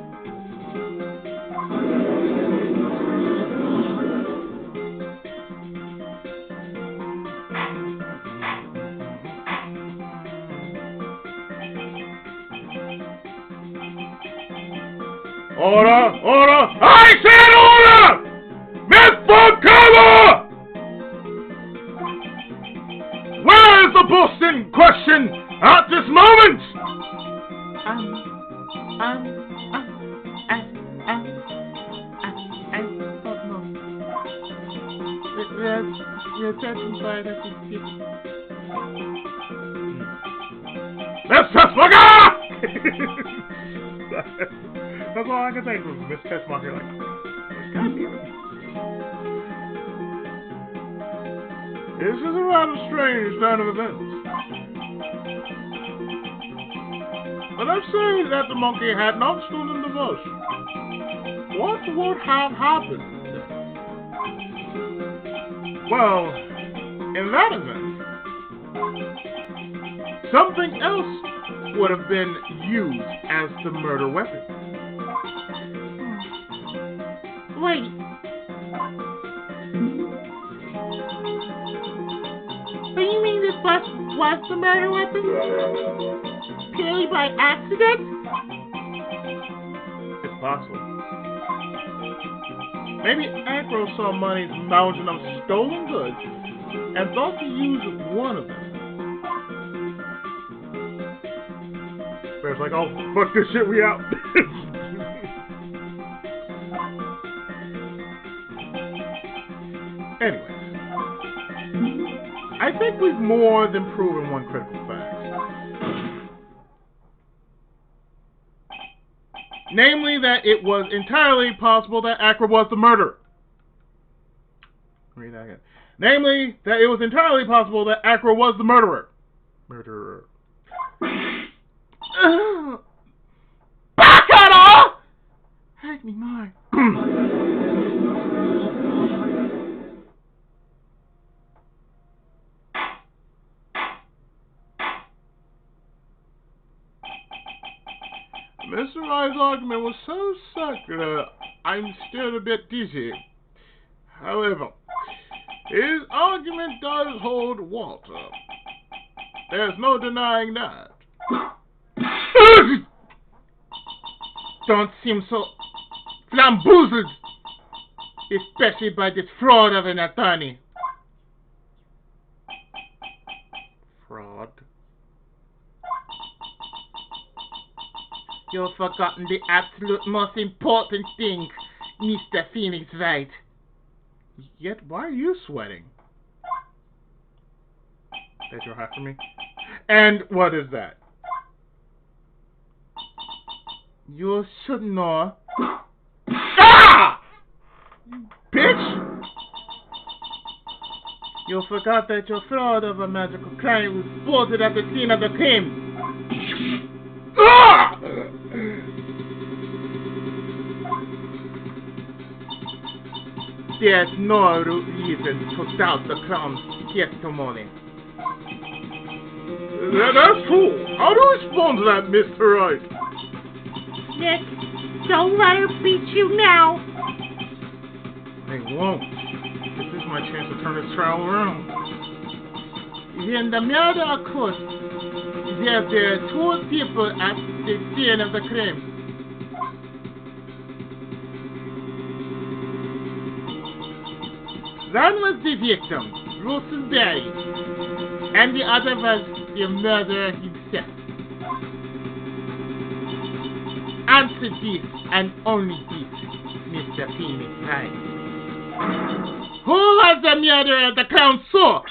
Order! Order! I said order! Mr. Cover! Where is the bus in question at this moment? I don't know. We're certified that it's Miss Chestmarker! That's all I can think was Miss Chestmarker, like, God damn it. This is a rather strange turn of events. But let's say that the monkey had not stolen the bush. What would have happened? Well, in that event, something else would have been used as the murder weapon. Wait. So you mean this bus was the murder weapon? Purely by accident? It's possible. Maybe Acro saw money's mountain of stolen goods and thought to use one of them. Bear's like, oh, fuck this shit, we out. Anyways, I think we've more than proven one critical fact. Namely, that it was entirely possible that Acro was the murderer. Read that again. Namely, that it was entirely possible that Acro was the murderer. Bacano! Hurt me more. Mr. Wright's argument was so circular, I'm still a bit dizzy. However, his argument does hold water. There's no denying that. Don't seem so flamboozled, especially by this fraud of an attorney. Fraud? You've forgotten the absolute most important thing, Mr. Phoenix Wright. Yet, why are you sweating? That your hat for me? And what is that? You should know. Ah! Bitch! You forgot that your fraud of a magical crime was spotted at the scene of the crime. Ah! There's no reason to doubt the crown's testimony. That's true. How do you respond to that, Mr. Wright? Nick, don't let her beat you now. I won't. This is my chance to turn this trial around. When the murder occurred, there were two people at the scene of the crime. One was the victim, Russell Berry, and the other was the murderer himself. Answer this and only this, Mr. Phoenix Wright. Who was the murderer the Crown saw?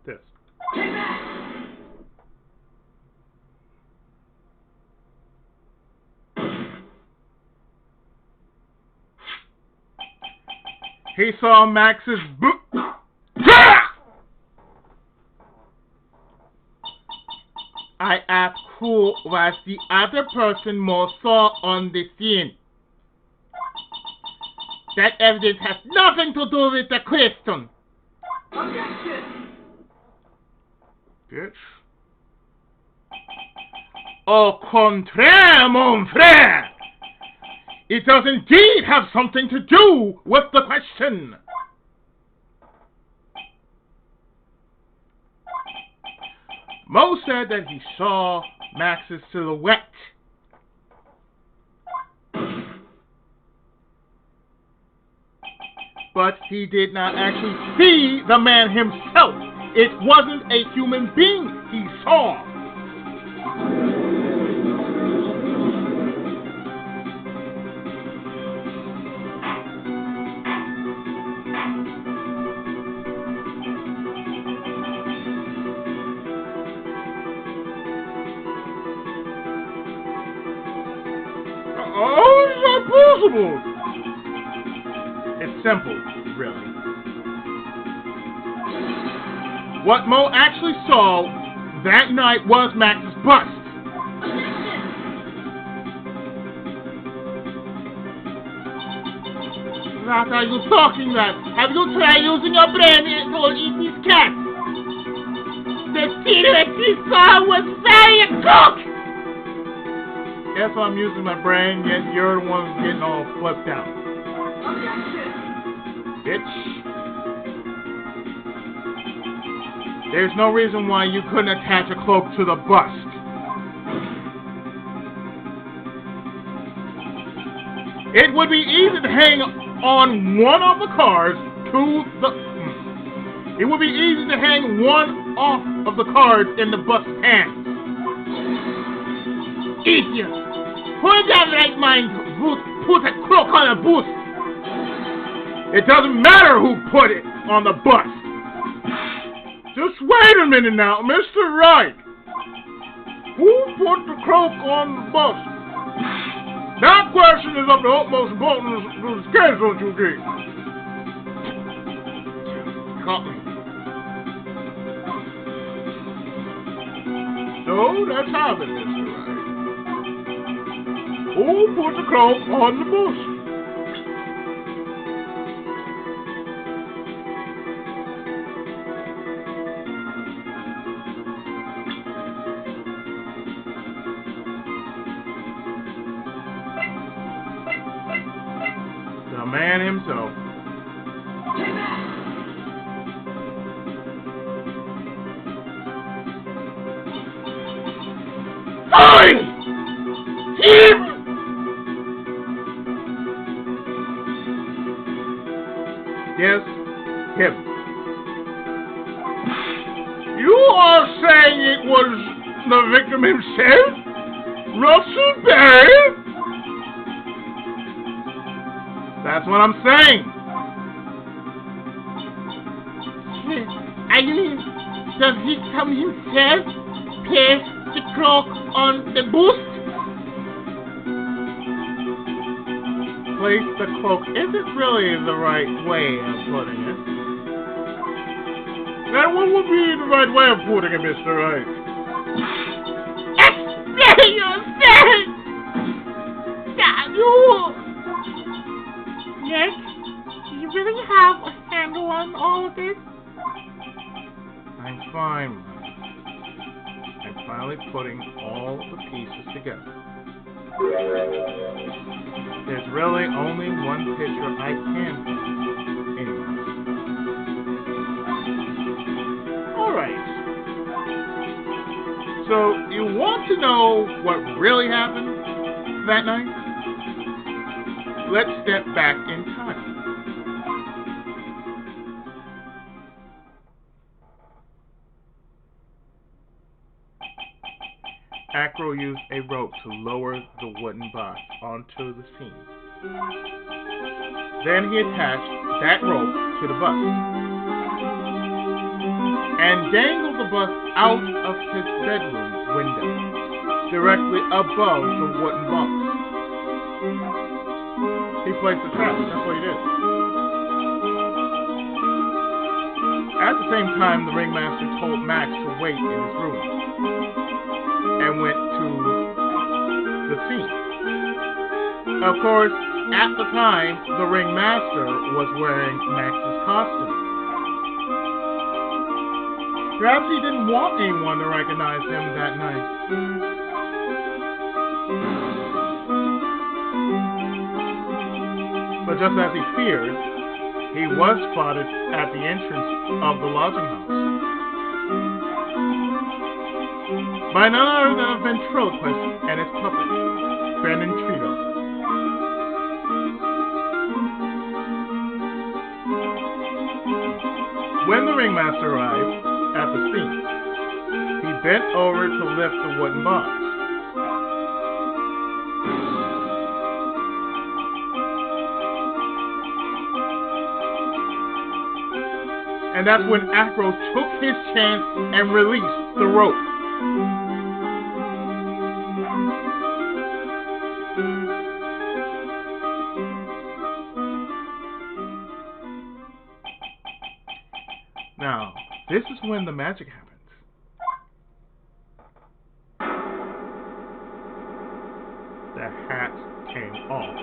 This. He saw Max's I asked who was the other person Mo saw on the scene. That evidence has nothing to do with the question. bitch. Au contraire, mon frère! It does indeed have something to do with the question. Mo said that he saw Max's silhouette he did not actually see the man himself. It wasn't a human being he saw. How is that possible? It's simple, really. What Mo actually saw that night was Max's bust. What are you talking about? Have you tried using your brain to eat these cats? The silhouette he saw was very cooked! Guess I'm using my brain, yet you're the one who's getting all flipped out. Bitch. There's no reason why you couldn't attach a cloak to the bust. It would be easy to hang on one of the cars to the... It would be easy to hang one off of the cards in the bust's hands. Idiot! Who in their right mind would put a cloak on a bust? It doesn't matter who put it on the bust. Just wait a minute now, Mr. Wright. Who put the cloak on the bust? That question is of the utmost importance to the case, don't you think? Caught me. So that's how it is, Mr. Wright. Who put the cloak on the bust? The man himself. Sorry! Him! Yes, him. You are saying it was the victim himself? Russell Barry? That's what I'm saying. I mean, the victim himself placed the cloak on the bust? Place the cloak isn't really the right way of putting it. Now, what would be the right way of putting it, Mr. Wright? Explain yourself! Can you? Nick, do you really have a handle on all of this? I'm fine. I'm finally putting all the pieces together. There's really only one picture I can find. Anyway. Alright. So, you want to know what really happened that night? Let's step back in time. Acro used a rope to lower the wooden box onto the scene. Then he attached that rope to the bus and dangled the bus out of his bedroom window, directly above the wooden box. He placed the trap. That's what he did. At the same time, the ringmaster told Max to wait in his room and went to the scene. Of course, at the time, the ringmaster was wearing Max's costume. Perhaps he didn't want anyone to recognize him that night. But just as he feared, he was spotted at the entrance of the lodging house by none other than a ventriloquist and his puppet, Brandon Trito. When the ringmaster arrived at the scene, he bent over to lift the wooden box. And that's when Acro took his chance and released the rope. Now, this is when the magic happens. The hat came off.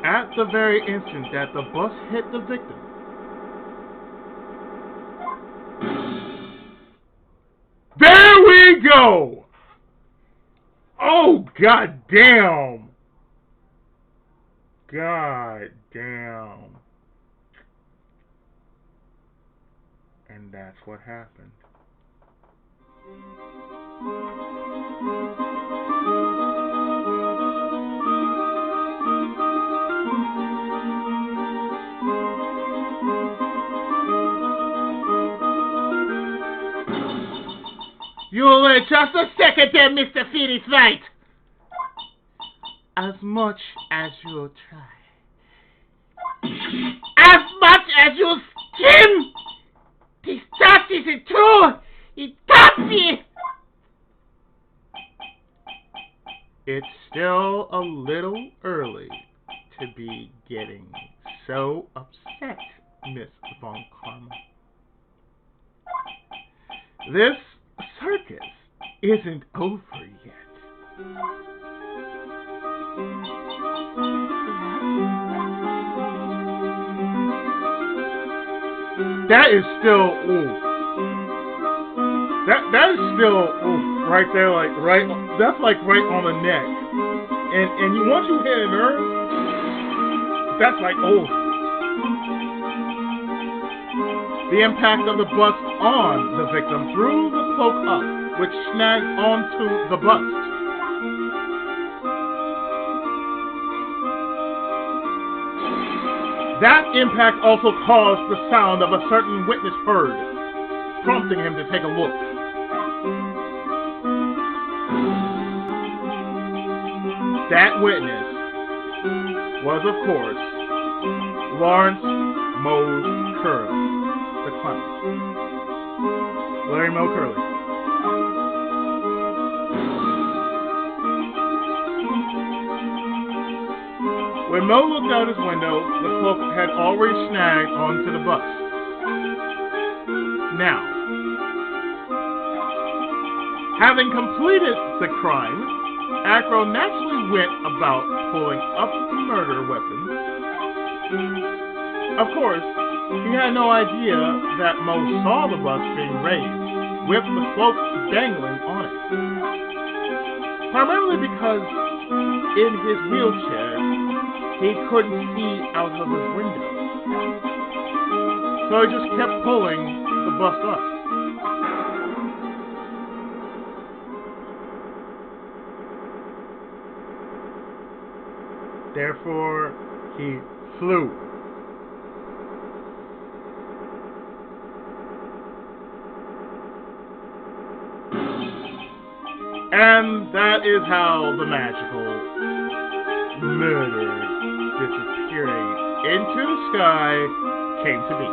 At the very instant that the bus hit the victim, there we go! Oh, god damn! God damn. And that's what happened. You'll wait just a second there, Mr. Phoenix Wright. As much as you'll try. As much as you'll skim! This stuff isn't true! It can't be! It's still a little early to be getting so upset, Miss Von Karma. This circus isn't over yet. That is still, ooh. That is still, ooh, right there, like, right, that's like right on the neck. And you, once you hit a nerve, that's like, oh. The impact of the bust on the victim threw the cloak up, which snagged onto the bust. That impact also caused the sound of a certain witness heard, prompting him to take a look. That witness was, of course, Lawrence Mose Curley, the clown. Larry Moe Curley. When Moe looked out his window, the cloak had already snagged onto the bus. Now, having completed the crime, Acro naturally went about pulling up the murder weapon. Of course, he had no idea that Moe saw the bus being raised, with the cloak dangling on it. Primarily because in his wheelchair, he couldn't see out of his window. So he just kept pulling the bus up. Therefore, he flew. And that is how the magical murder disappearing into the sky came to be.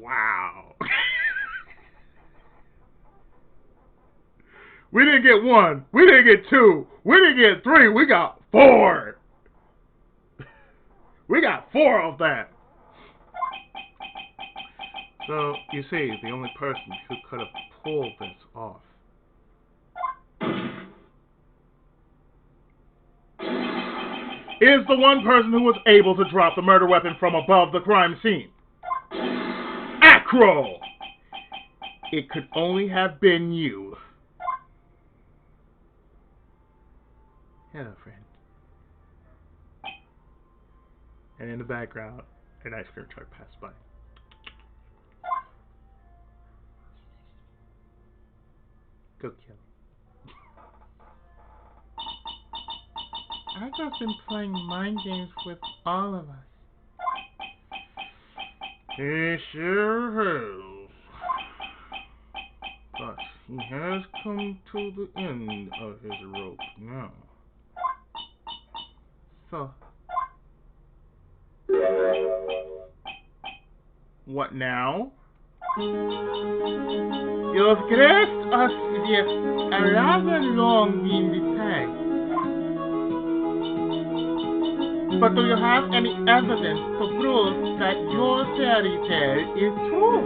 Wow. We didn't get one. We didn't get two. We didn't get three. We got four. We got four of that. So, you see, the only person who could have pulled this off is the one person who was able to drop the murder weapon from above the crime scene. Acro! It could only have been you. Hello, friend. And in the background, an ice cream truck passed by. Go kill. Agro's been playing mind games with all of us. He sure has. But he has come to the end of his rope now. So, what now? you've graced us with a rather long-winded tale. But do you have any evidence to prove that your fairy tale is true?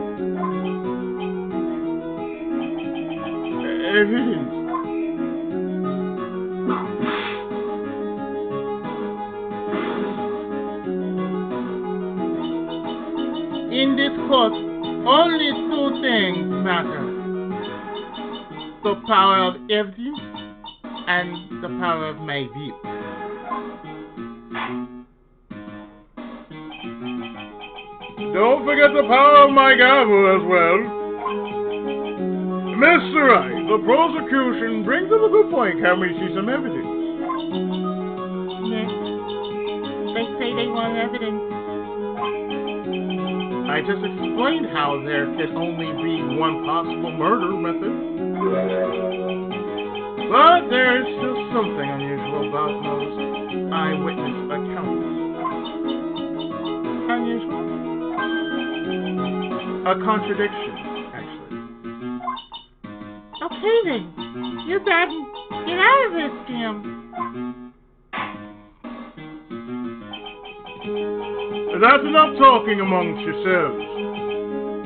Evidence? In this court, only two things matter. The power of evidence and the power of my view. Don't forget the power of my gavel as well. Mr. Wright, the prosecution brings up a good point. Can we see some evidence? Yes. They say they want evidence. I just explained how there can only be one possible murder method. But there's still something unusual about those eyewitness accounts. Unusual? A contradiction, actually. Okay then. You better get out of this scam. That's enough talking amongst yourselves.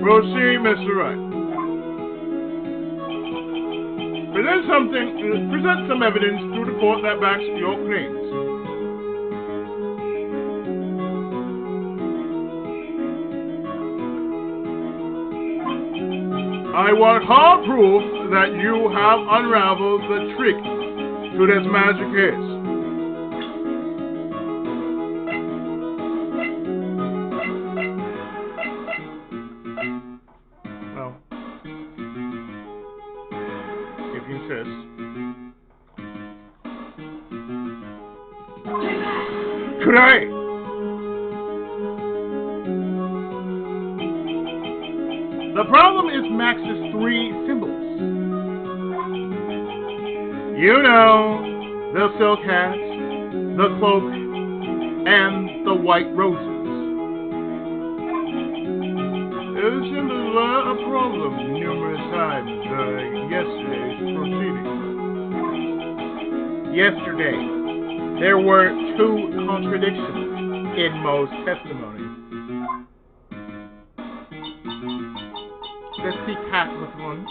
Proceed, Mr. Wright. Present some evidence to the court that backs your claims. I want hard proof that you have unraveled the trick to this magic case. Well, if you insist. Could I? The problem is Max's three symbols. You know, the silk hat, the cloak, and the white roses. Those symbols were a problem numerous times during yesterday's proceedings. Yesterday, there were two contradictions in Mo's testimony. The sea cat was one.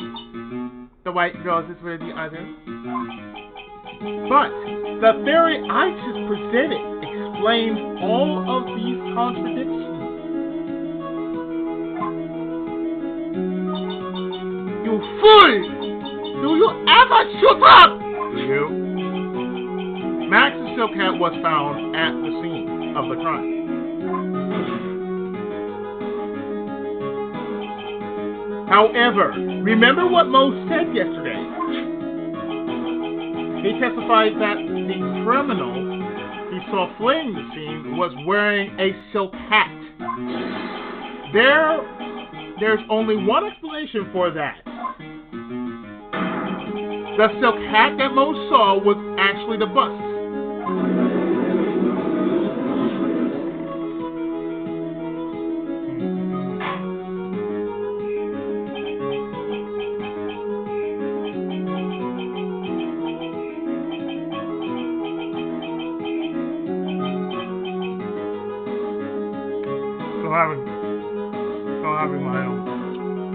The white roses were the other. But the theory I just presented explains all of these contradictions. You fool! Do you ever shut up? Do you? Max's silk hat was found at the scene of the crime. However, remember what Mo said yesterday. He testified that the criminal he saw fleeing the scene was wearing a silk hat. There's only one explanation for that. The silk hat that Mo saw was actually the bust. Still having my own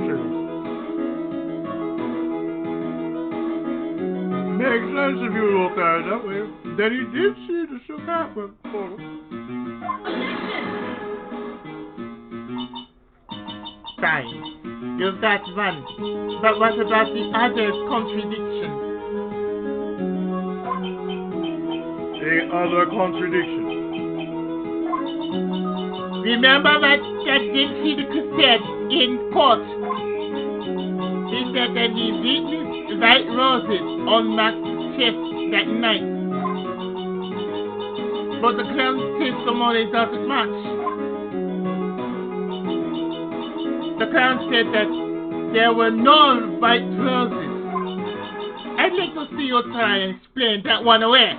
chisel. Makes sense if you look at it that way. Then he did see the silk hat photo. Fine. You've got one. But what about the other contradiction? The other contradiction. Remember what that Dixie said in court? He said that he witnessed white roses on Max's chest that night. But the clown's testimony doesn't match. The clown said that there were no white roses. I'd like to see you try and explain that one away.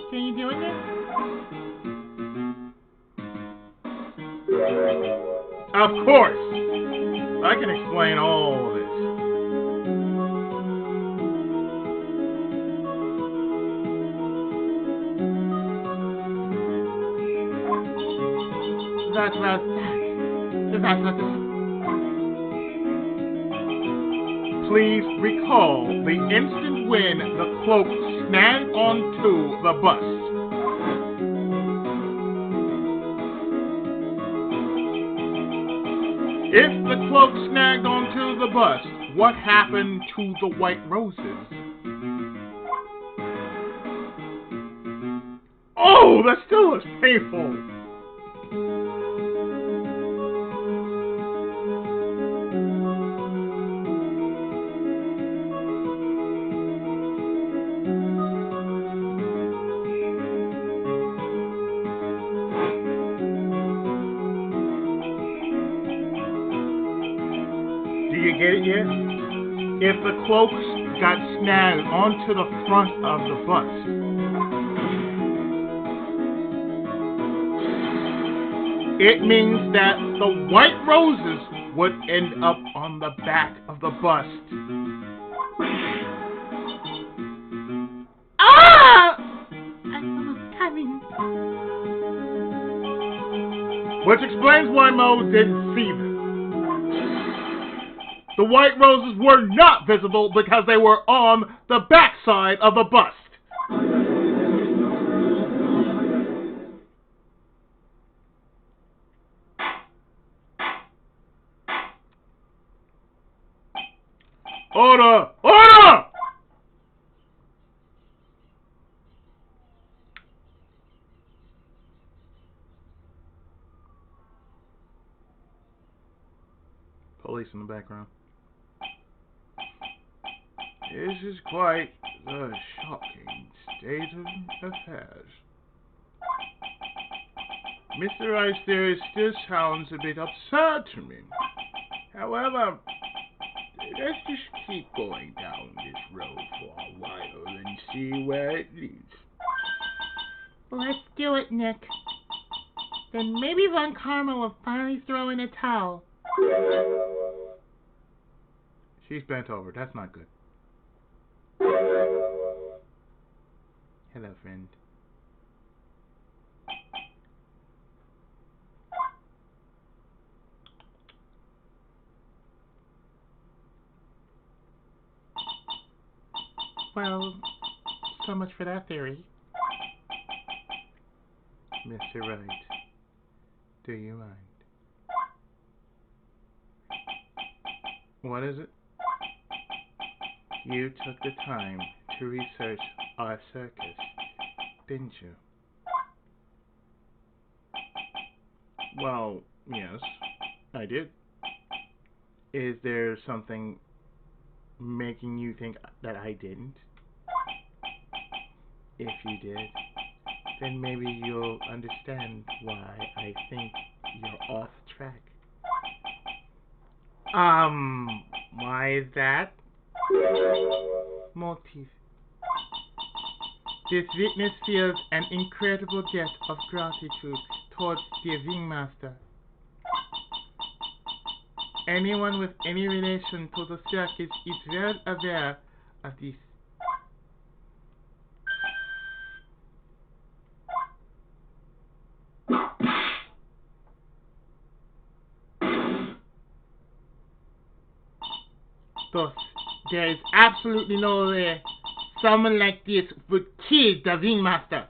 Can you do it then? Of course! I can explain all of this. That was it. Please recall the instant when the cloak snagged onto the bust. If the cloak snagged onto the bust, what happened to the white roses? Oh, that still is painful. Do you get it yet? If the cloaks got snagged onto the front of the bust, it means that the white roses would end up on the back of the bust. Ah! I saw it coming. Which explains why Mo didn't see them. The white roses were not visible because they were on the backside of the bust. Order! Order! Police in the background. This is quite a shocking state of affairs. Mr. Wright's theory still sounds a bit absurd to me. However, let's just keep going down this road for a while and see where it leads. Let's do it, Nick. Then maybe Von Karma will finally throw in a towel. She's bent over. That's not good. Hello, friend. Well, so much for that theory. Mr. Wright, do you mind? What is it? You took the time to research our circus, didn't you? Well, yes, I did. Is there something making you think that I didn't? If you did, then maybe you'll understand why I think you're off track. Why is that? Motif. This witness feels an incredible debt of gratitude towards the ringmaster. Anyone with any relation to the circus is well aware of this. Thus, there is absolutely no way someone like this would kill the ringmaster.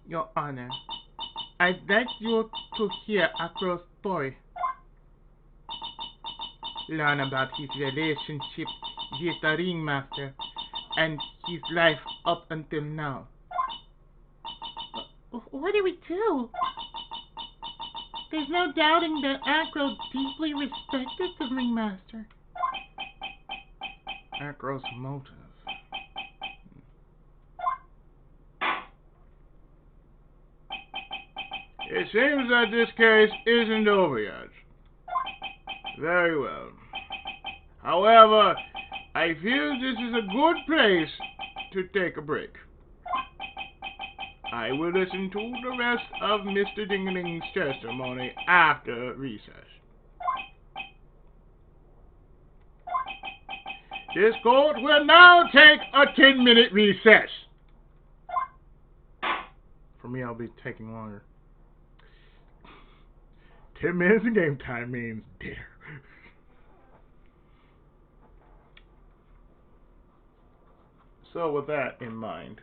Your Honor, I'd like you to hear Acro's story. Learn about his relationship with the ringmaster and his life up until now. What do we do? There's no doubting that Acro deeply respected the ringmaster. Acro's motive. It seems that this case isn't over yet. Very well. However, I feel this is a good place to take a break. I will listen to the rest of Mr. Dingling's testimony after recess. This court will now take a 10-minute recess. For me, I'll be taking longer. 10 minutes of game time means dinner. So with that in mind,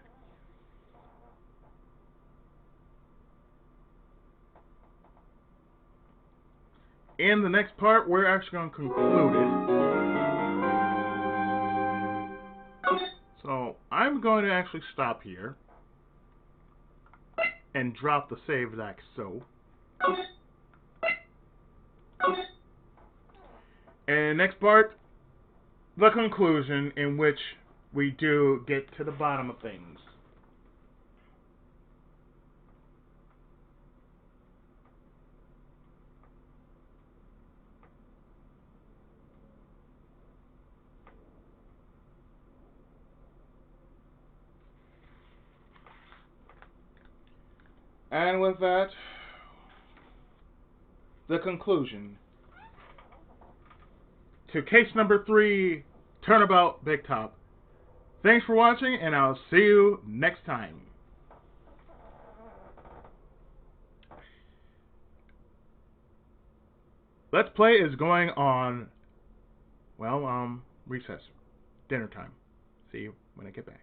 in the next part, we're actually going to conclude it. So I'm going to actually stop here and drop the save like so. And next part, the conclusion, in which we do get to the bottom of things. And with that, the conclusion to case number 3, Turnabout Big Top. Thanks for watching, and I'll see you next time. Let's Play is going on, well, recess. Dinner time. See you when I get back.